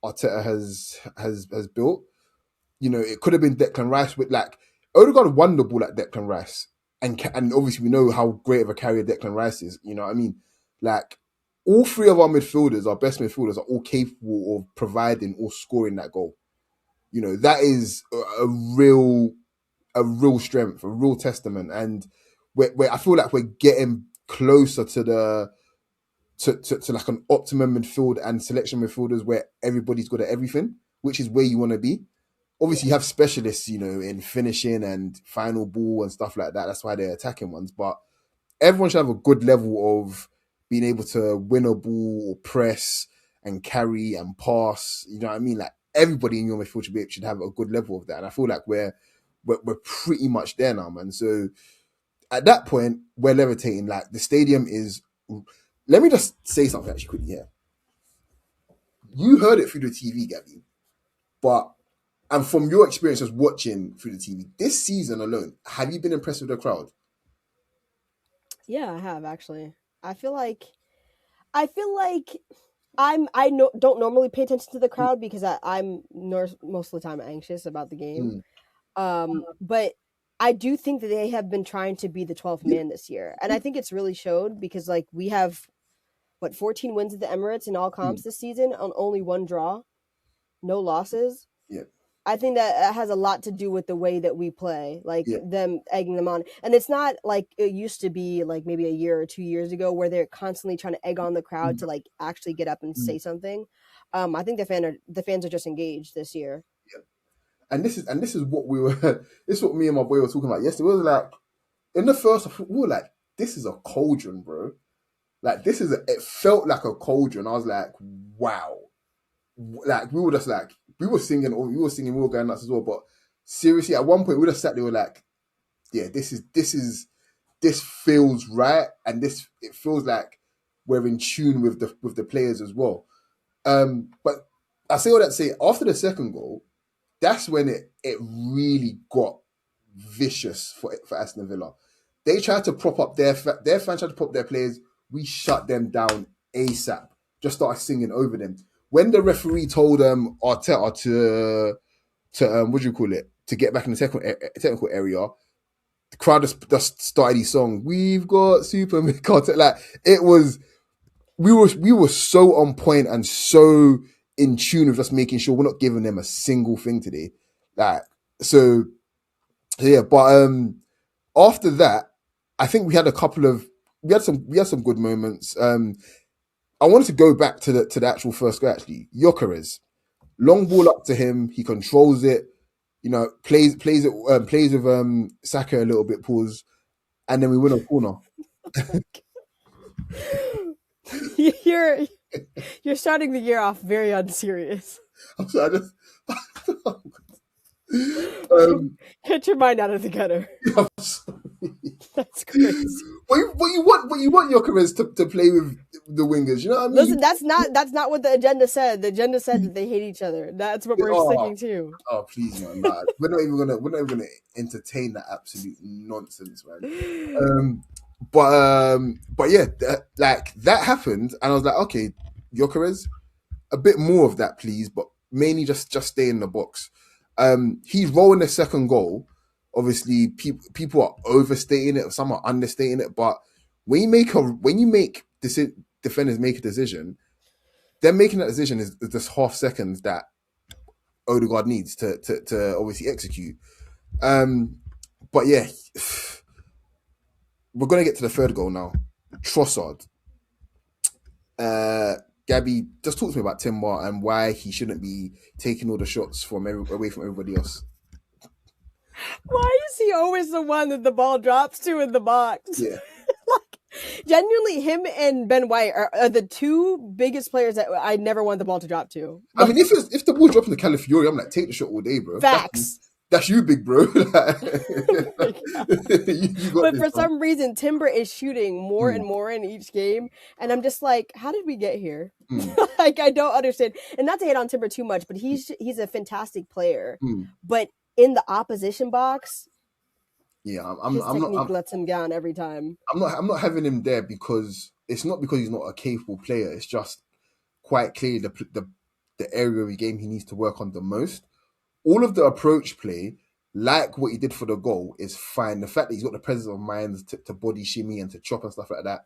Arteta has built. You know, it could have been Declan Rice with like Odegaard won the ball at Declan Rice, and obviously we know how great of a carrier Declan Rice is. You know what I mean? Like all three of our midfielders, our best midfielders, are all capable of providing or scoring that goal. You know, that is a real strength, a real testament, and where I feel like we're getting closer to the to like an optimum midfield and selection midfielders where everybody's good at everything, which is where you want to be. Obviously, you have specialists, you know, in finishing and final ball and stuff like that. That's why they're attacking ones. But everyone should have a good level of being able to win a ball or press and carry and pass. You know what I mean? Like everybody in your midfield should have a good level of that. And I feel like we're pretty much there now, man. So at that point, we're levitating. Like the stadium is. Let me just say something actually quickly here. You heard it through the TV, Gabby, and from your experiences watching through the TV, this season alone, have you been impressed with the crowd? Yeah, I have actually. I feel like don't normally pay attention to the crowd because I'm most of the time anxious about the game. But I do think that they have been trying to be the 12th man this year. And I think it's really showed because like we have 14 wins at the Emirates in all comps this season on only one draw, no losses. Yeah. I think that has a lot to do with the way that we play, like Yeah. them egging them on. And it's not like it used to be like maybe a year or 2 years ago where they're constantly trying to egg on the crowd to like actually get up and say something. I think the fans are just engaged this year. Yeah. And this is what we were this is what me and my boy were talking about yesterday. It was like in the first we were like, this is a cauldron, bro. Like it felt like a cauldron. I was like, wow. Like we were just like we were singing, we were going nuts as well. But seriously, at one point we just sat there, we were like, yeah, this feels right, and it feels like we're in tune with the players as well. But I say all that to say after the second goal, that's when it really got vicious for Aston Villa. They tried to prop up their fans tried to prop up their players. We shut them down ASAP. Just started singing over them. When the referee told Arteta to what do you call it? to get back in the technical area, the crowd just started his song. We've got super content. Like it was, we were so on point and so in tune with just making sure we're not giving them a single thing today. Like so yeah. But after that, I think we had some good moments. I wanted to go back to the actual first goal actually. Gyökeres, long ball up to him, he controls it. You know, plays with Saka a little bit, pause, and then we win a corner. You're starting the year off very unserious. I'm sorry, Get your mind out of the gutter. I'm sorry. That's crazy. But you want Gyökeres to play with the wingers. You know what I mean? Listen, that's not what the agenda said. The agenda said that they hate each other. That's what we're sticking to. Oh please, man! Nah, we're not even gonna entertain that absolute nonsense, man. But yeah, that happened, and I was like, okay, Gyökeres, a bit more of that, please, but mainly just stay in the box. He's rolling the second goal. Obviously, people are overstating it, some are understating it. But when you make defenders make a decision, them making that decision is just half seconds that Odegaard needs to obviously execute. But yeah, we're gonna get to the third goal now. Trossard. Gabby, just talk to me about Timber and why he shouldn't be taking all the shots away from everybody else. Why is he always the one that the ball drops to in the box? Yeah. Genuinely, him and Ben White are the two biggest players that I never want the ball to drop to. I mean, if the ball's dropping to Calafiori, I'm like, take the shot all day, bro. Facts. That's you, big bro. But for some reason, Timber is shooting more and more in each game, and I'm just like, how did we get here? Like, I don't understand. And not to hate on Timber too much, but he's a fantastic player. But in the opposition box, yeah, his technique lets him down every time. I'm not having him there because it's not because he's not a capable player. It's just quite clear the area of the game he needs to work on the most. All of the approach play, like what he did for the goal, is fine. The fact that he's got the presence of mind to body shimmy and to chop and stuff like that,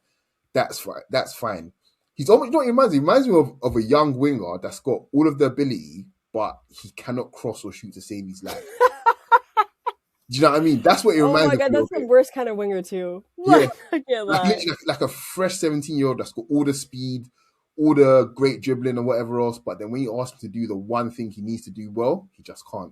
that's fine. That's fine. He's almost, you know what he reminds me? He reminds me of a young winger that's got all of the ability, but he cannot cross or shoot to save his life. Do you know what I mean? That's what it reminds me of. Oh my God, that's the worst kind of winger too. Yeah. I can't lie. Like a fresh 17-year-old that's got all the speed, all the great dribbling and whatever else, but then when you ask him to do the one thing he needs to do well, he just can't,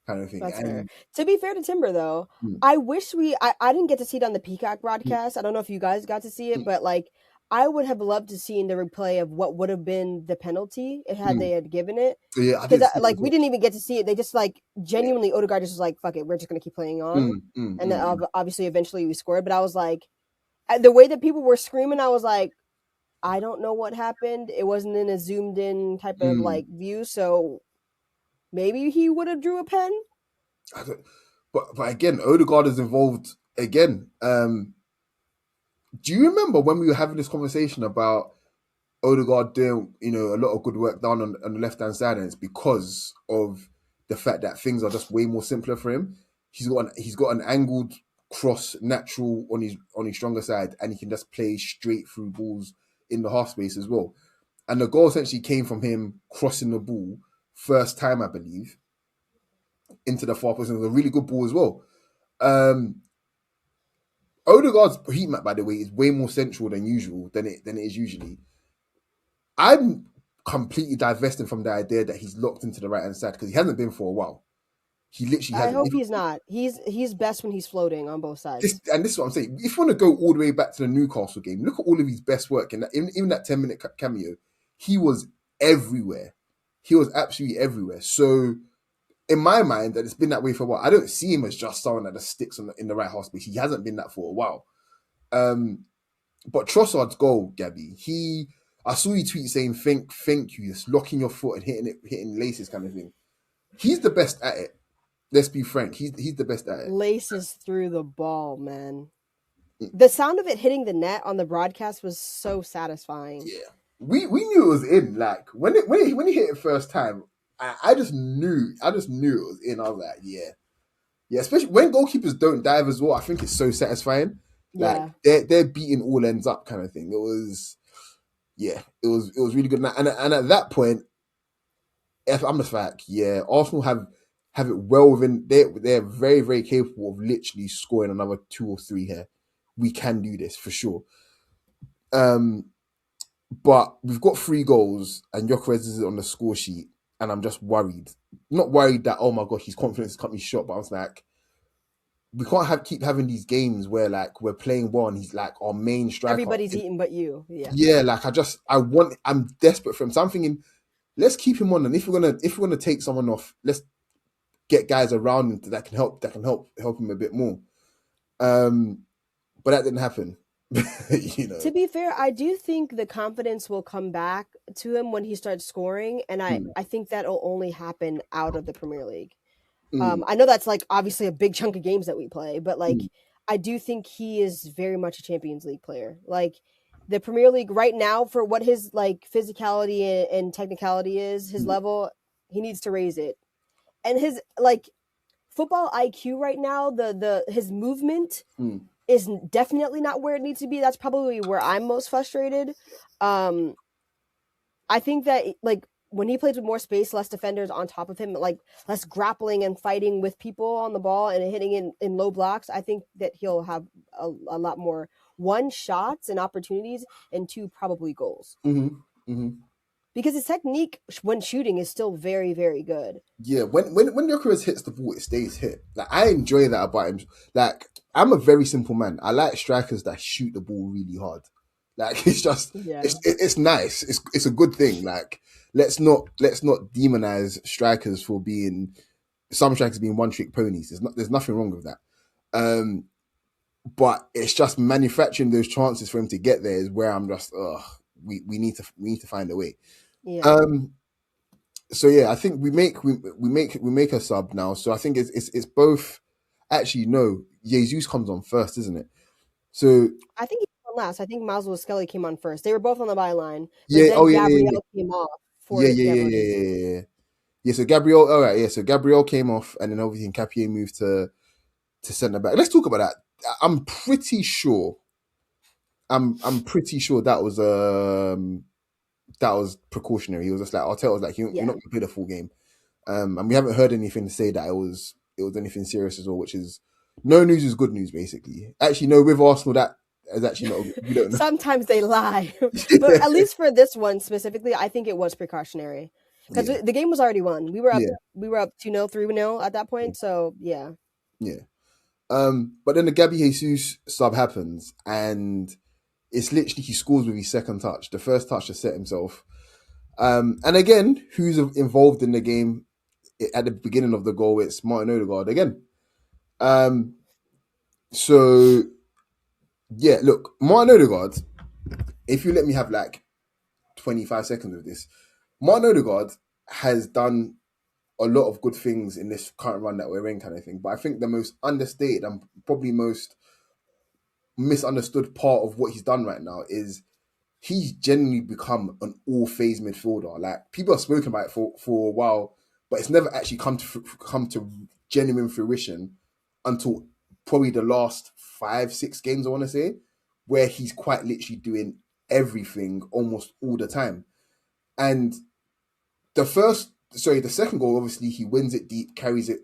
kind of thing. That's fair. To be fair to Timber, though, I wish I didn't get to see it on the Peacock broadcast. I don't know if you guys got to see it, but like, I would have loved to see in the replay of what would have been the penalty had they had given it. Yeah, because we didn't even get to see it. They just like genuinely Odegaard just was like, "Fuck it, we're just gonna keep playing on." And then obviously eventually we scored. But I was like, the way that people were screaming, I was like, I don't know what happened. It wasn't in a zoomed in type of like view, so maybe he would have drew a pen. But again, Odegaard is involved again. Do you remember when we were having this conversation about Odegaard doing, a lot of good work down on the left-hand side, and it's because of the fact that things are just way more simpler for him. He's got an angled cross natural on his stronger side, and he can just play straight through balls in the half space as well. And the goal essentially came from him crossing the ball first time, I believe, into the far post. It was a really good ball as well. Odegaard's heat map, by the way, is way more central than it is usually. I'm completely divesting from the idea that he's locked into the right hand side because he hasn't been for a while. He literally hasn't. I hope he's not. He's best when he's floating on both sides. This is what I'm saying. If you want to go all the way back to the Newcastle game, look at all of his best work. And even that 10-minute cameo, he was everywhere. He was absolutely everywhere. So in my mind, that it's been that way for a while. I don't see him as just someone that just sticks in the right half space. He hasn't been that for a while. But Trossard's goal, Gabby, I saw you tweet saying, thank you, just locking your foot and hitting laces kind of thing. He's the best at it. Let's be frank. He's the best at it. Laces through the ball, man. The sound of it hitting the net on the broadcast was so satisfying. Yeah. We knew it was in. Like when he hit it first time, I just knew it was in. I was like, yeah, Yeah, especially when goalkeepers don't dive as well. I think it's so satisfying. Like Yeah. they're beating all ends up kind of thing. It was it was really good. And at that point, if I'm just like, yeah, Arsenal have it well within. They're very very capable of literally scoring another 2 or 3 here. We can do this for sure. Um, but we've got 3 goals, and Gyökeres is on the score sheet, and I'm just worried. Not worried that, oh my gosh, his confidence has cut me short, but I was like, we can't keep having these games where like we're playing well and he's like our main striker. Everybody's eating but you. Yeah. Yeah, like I'm desperate for him. So I'm thinking, let's keep him on, and if we're gonna take someone off, let's get guys around him that can help him a bit more. But that didn't happen. To be fair, I do think the confidence will come back to him when he starts scoring, and I think that'll only happen out of the Premier League. I know that's like obviously a big chunk of games that we play, but like I do think he is very much a Champions League player. Like the Premier League right now, for what his like physicality and technicality is, his level, he needs to raise it. And his like football IQ right now, his movement is definitely not where it needs to be. That's probably where I'm most frustrated. I think that like when he plays with more space, less defenders on top of him, like less grappling and fighting with people on the ball and hitting in low blocks, I think that he'll have a lot more, 1, shots and opportunities, and 2, probably goals. Because his technique when shooting is still very, very good. Yeah, when Gyökeres hits the ball, it stays hit. Like I enjoy that about him. Like I'm a very simple man. I like strikers that shoot the ball really hard. Like it's just it's nice. It's a good thing. Like let's not demonize strikers for being some strikers being one-trick ponies. There's nothing wrong with that. But it's just manufacturing those chances for him to get there is where I'm just we need to find a way. Yeah. So yeah, I think we make a sub now. So I think it's both. Actually, no, Jesus comes on first, isn't it? So I think he came on last. I think Maslow Skelly came on first. They were both on the byline, but yeah, then Gabriel came off for yeah. Yeah, so Gabriel, all right, yeah. So Gabriel came off, and then obviously Capie moved to centre back. Let's talk about that. I'm pretty sure that was precautionary. He was just like Arteta was like, you're not going to play the full game, and we haven't heard anything to say that it was anything serious as well. Which is no news is good news, basically. Actually, no, with Arsenal that is actually not. We don't know. Sometimes they lie, but at least for this one specifically, I think it was precautionary because the game was already won. We were up 2-0, 3-0 at that point. So yeah. But then the Gabby Jesus sub happens, and it's literally he scores with his second touch. The first touch to set himself. And again, who's involved in the game at the beginning of the goal? It's Martin Odegaard again. So yeah, look, Martin Odegaard. If you let me have like 25 seconds of this, Martin Odegaard has done a lot of good things in this current run that we're in, kind of thing. But I think the most understated and probably most misunderstood part of what he's done right now is he's genuinely become an all-phase midfielder. Like people have spoken about it for a while, but it's never actually come to genuine fruition until probably the last 5-6 games, I want to say, where he's quite literally doing everything almost all the time. And the second goal, obviously he wins it deep, carries it,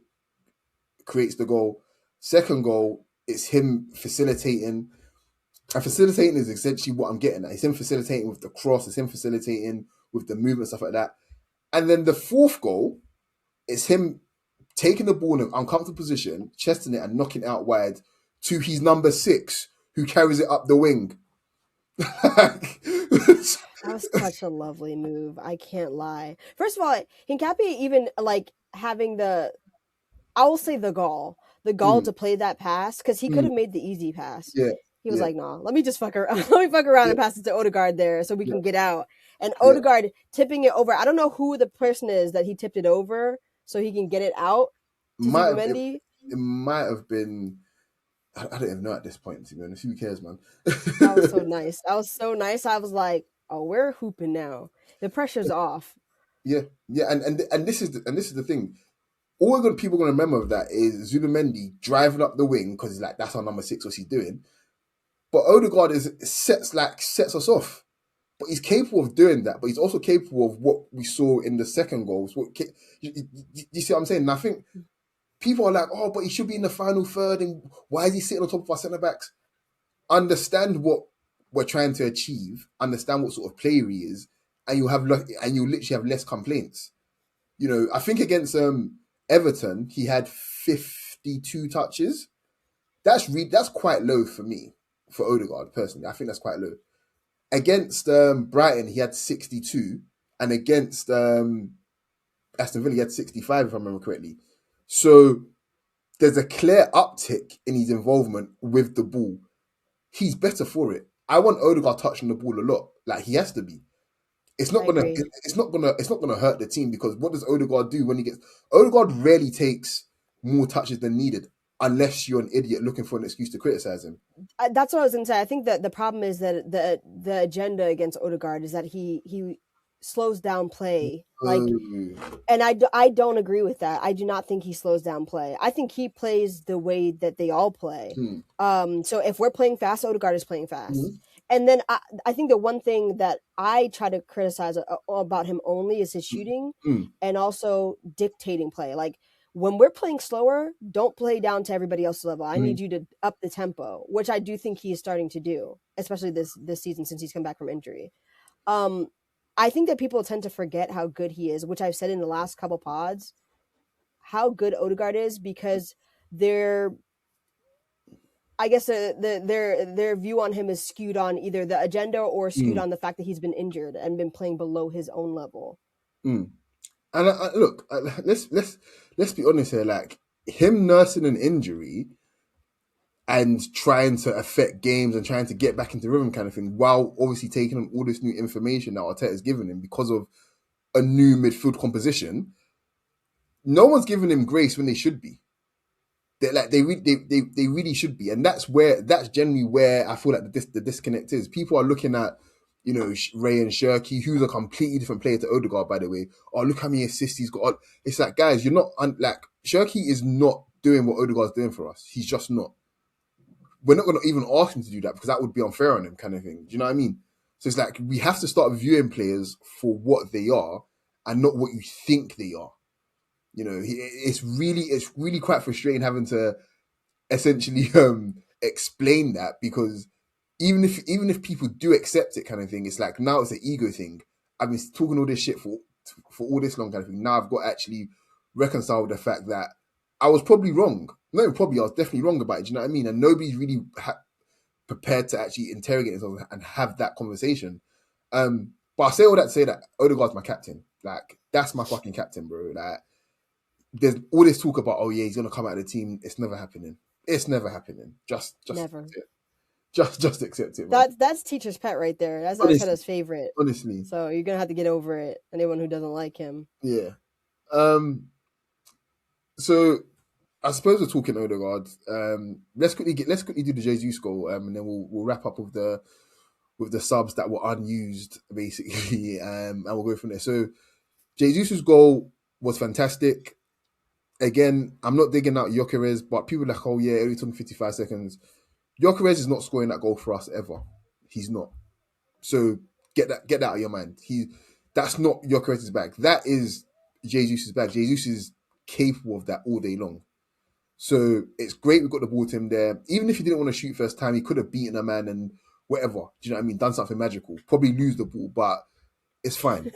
creates the goal. Second goal, it's him facilitating. And facilitating is essentially what I'm getting at. It's him facilitating with the cross. It's him facilitating with the movement, stuff like that. And then the fourth goal is him taking the ball in an uncomfortable position, chesting it and knocking it out wide to his number 6, who carries it up the wing. That was such a lovely move. I can't lie. First of all, Hincapié even like having I will say the gall to play that pass, because he could have made the easy pass. Yeah. He was like, "Nah, let me just fuck around. Let me fuck around and pass it to Odegaard there, so we can get out." And Odegaard tipping it over. I don't know who the person is that he tipped it over, so he can get it out to Zubimendi. It might have been. I don't even know at this point, to be honest. Who cares, man? That was so nice. That was so nice. I was like, "Oh, we're hooping now. The pressure's off." Yeah, and this is the thing. people are going to remember of that is Zubimendi driving up the wing because he's like, that's our number 6, what's he doing? But Odegaard sets us off. But he's capable of doing that. But he's also capable of what we saw in the second goals. You see what I'm saying? And I think people are like, oh, but he should be in the final third. And why is he sitting on top of our centre backs? Understand what we're trying to achieve. Understand what sort of player he is, and you'll literally have less complaints. You know, I think against Everton, he had 52 touches. That's quite low for me, for Odegaard personally. I think that's quite low. Against Brighton, he had 62, and against Aston Villa, he had 65, if I remember correctly. So there's a clear uptick in his involvement with the ball. He's better for it. I want Odegaard touching the ball a lot. Like, he has to be. It's not gonna hurt the team, because what does Odegaard do when he gets? Odegaard rarely takes more touches than needed, unless you're an idiot looking for an excuse to criticize him. That's what I was going to say. I think that the problem is that the agenda against Odegaard is that he slows down play. Like, and I don't agree with that. I do not think he slows down play. I think he plays the way that they all play. So if we're playing fast, Odegaard is playing fast. And then I think the one thing that I try to criticize about him only is his shooting and also dictating play. Like, when we're playing slower, don't play down to everybody else's level. I need you to up the tempo, which I do think he is starting to do, especially this season since he's come back from injury. I think that people tend to forget how good he is, which I've said in the last couple pods, how good Odegaard is, because their view on him is skewed on either the agenda or skewed on the fact that he's been injured and been playing below his own level. And look, let's be honest here. Like, him nursing an injury and trying to affect games and trying to get back into rhythm, kind of thing, while obviously taking on all this new information that Arteta's given him because of a new midfield composition. No one's giving him grace when they should be. They really should be, and that's generally where I feel like the disconnect is. People are looking at, you know, Ray and Shirky, who's a completely different player to Odegaard, by the way. Oh, look how many assists he's got. It's like, guys, you're not like, Shirky is not doing what Odegaard's doing for us. He's just not. We're not going to even ask him to do that, because that would be unfair on him, kind of thing. Do you know what I mean? So it's like, we have to start viewing players for what they are and not what you think they are. You know, it's really quite frustrating having to essentially explain that, because even if people do accept it, kind of thing, it's like, now it's an ego thing. I've been talking all this shit for all this long, kind of thing. Now I've got to actually reconcile with the fact that I was probably wrong. No, I was definitely wrong about it. Do you know what I mean? And nobody's really prepared to actually interrogate themselves and have that conversation. But I say all that to say that Odegaard's my captain. Like, that's my fucking captain, bro. Like, there's all this talk about, oh yeah, he's gonna come out of the team. It's never happening. It's never happening. Just never. Just accept it. Man. That's teacher's pet right there. That's Arteta's favorite. Honestly. So you're gonna have to get over it. Anyone who doesn't like him. Yeah. So I suppose we're talking Odegaard. Let's quickly do the Jesus goal, and then we'll wrap up with the subs that were unused, basically, and we'll go from there. So Jesus' goal was fantastic. Again, I'm not digging out Gyökeres, but people are like, oh yeah, it only took 55 seconds. Gyökeres is not scoring that goal for us ever. He's not. So get that out of your mind. That's not Gyökeres' bag. That is Jesus' bag. Jesus is capable of that all day long. So it's great we got the ball to him there. Even if he didn't want to shoot first time, he could have beaten a man and whatever. Do you know what I mean? Done something magical. Probably lose the ball, but it's fine.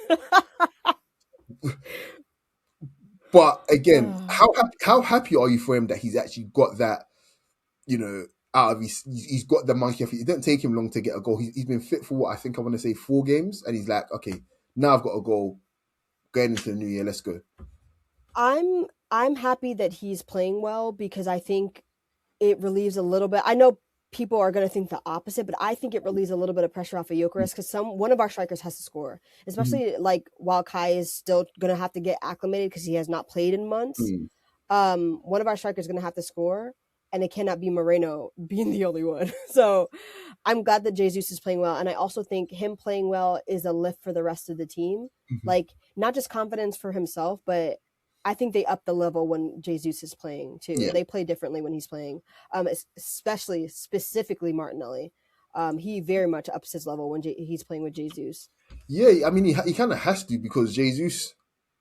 But again, how happy are you for him that he's actually got that, you know, out of he's got the monkey off. It didn't take him long to get a goal. He's been fit for what I think I want to say 4 games, and he's like, okay, now I've got a goal. Going into the new year, let's go. I'm happy that he's playing well, because I think it relieves a little bit. I know people are going to think the opposite, but I think it relieves a little bit of pressure off of Gyökeres, because one of our strikers has to score, especially like while Kai is still going to have to get acclimated because he has not played in months. One of our strikers is going to have to score, and it cannot be Moreno being the only one. So I'm glad that Jesus is playing well, and I also think him playing well is a lift for the rest of the team. Like, not just confidence for himself, but I think they up the level when Jesus is playing too. Yeah. They play differently when he's playing, especially specifically Martinelli. He very much ups his level when he's playing with Jesus. Yeah, I mean, he kind of has to, because Jesus,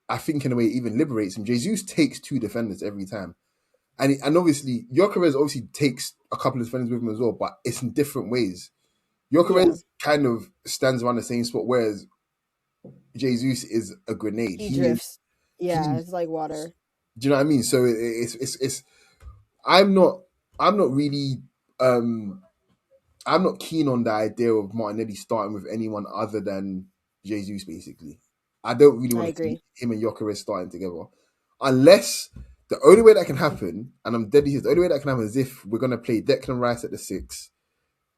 I think in a way, even liberates him. Jesus takes 2 defenders every time. And obviously, Gyökeres obviously takes a couple of defenders with him as well, but it's in different ways. Gyökeres kind of stands around the same spot, whereas Jesus is a grenade. He drifts. Yeah, he- it's like water. Do you know what I mean? So it's I'm not really I'm not keen on the idea of Martinelli starting with anyone other than Jesus. Basically, I don't really I want to agree. see him and Gyökeres starting together, unless the only way that can happen, and I'm dead here, the only way that can happen is if we're gonna play Declan Rice at the 6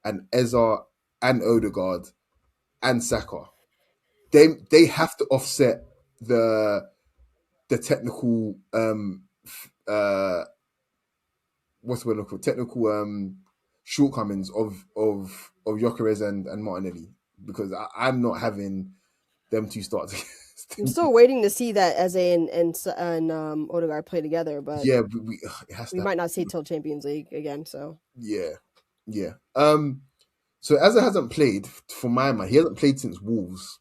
and Eza and Odegaard and Saka. They have to offset the technical what's the word called, technical shortcomings of Gyökeres and Martinelli, because I'm not having them two start. I'm still waiting to see that Eze and Odegaard play together, but Yeah, it has we to might not see it till Champions League again. So yeah. So Eze hasn't played, for my mind. He hasn't played since Wolves,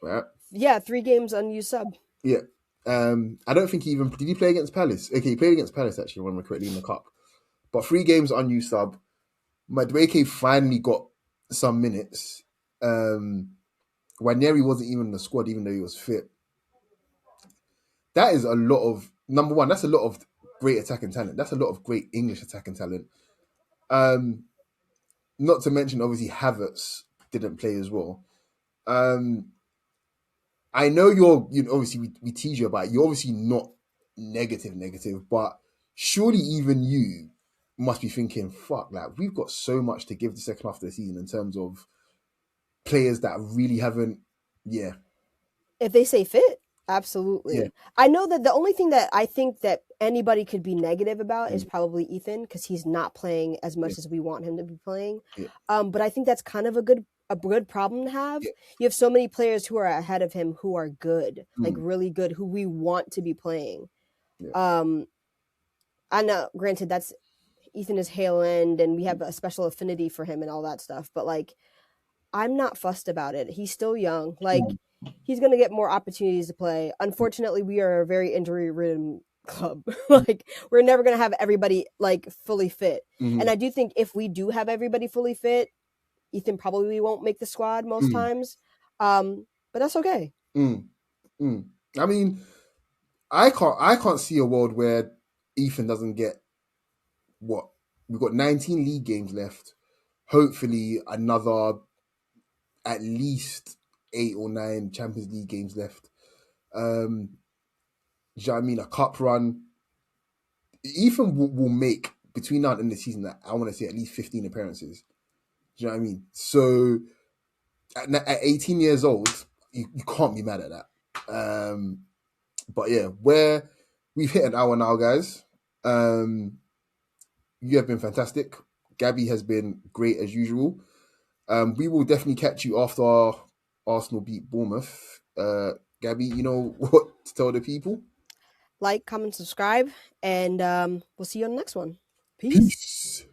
right? yeah, 3 games unused sub. Yeah. I don't think he even did. He play against Palace? Okay, he played against Palace actually, when we're correctly, in the cup. But 3 games unused sub. Madueke finally got some minutes. Ranieri wasn't even in the squad, even though he was fit. That is a lot of, number one, that's a lot of great attacking talent. That's a lot of great English attacking talent. Not to mention, obviously, Havertz didn't play as well. I know obviously we tease you about it. You're obviously not negative, but surely even you must be thinking, fuck, like, we've got so much to give the second half of the season in terms of players that really haven't, yeah. If they say fit, absolutely. Yeah. I know that the only thing that I think that anybody could be negative about is probably Ethan, because he's not playing as much as we want him to be playing. Yeah. But I think that's kind of a good problem to have. Yeah. You have so many players who are ahead of him who are good, like really good, who we want to be playing. Yeah. I know, granted, that's Ethan is Hale End, and we have a special affinity for him and all that stuff. But like, I'm not fussed about it. He's still young. Like, he's going to get more opportunities to play. Unfortunately, we are a very injury-ridden club. Like, we're never going to have everybody, like, fully fit. And I do think if we do have everybody fully fit, Ethan probably won't make the squad most times. But that's okay. I mean, I can't see a world where Ethan doesn't get what? We've got 19 league games left. Hopefully another at least 8 or 9 Champions League games left. Do you know what I mean? A cup run. Ethan will make, between now and the end of the season, that I want to say at least 15 appearances. Do you know what I mean? So at 18 years old, you can't be mad at that. But yeah, we've hit an hour now, guys. You have been fantastic. Gabby has been great as usual. We will definitely catch you after Arsenal beat Bournemouth. Gabby, you know what to tell the people? Like, comment, subscribe, and we'll see you on the next one. Peace. Peace.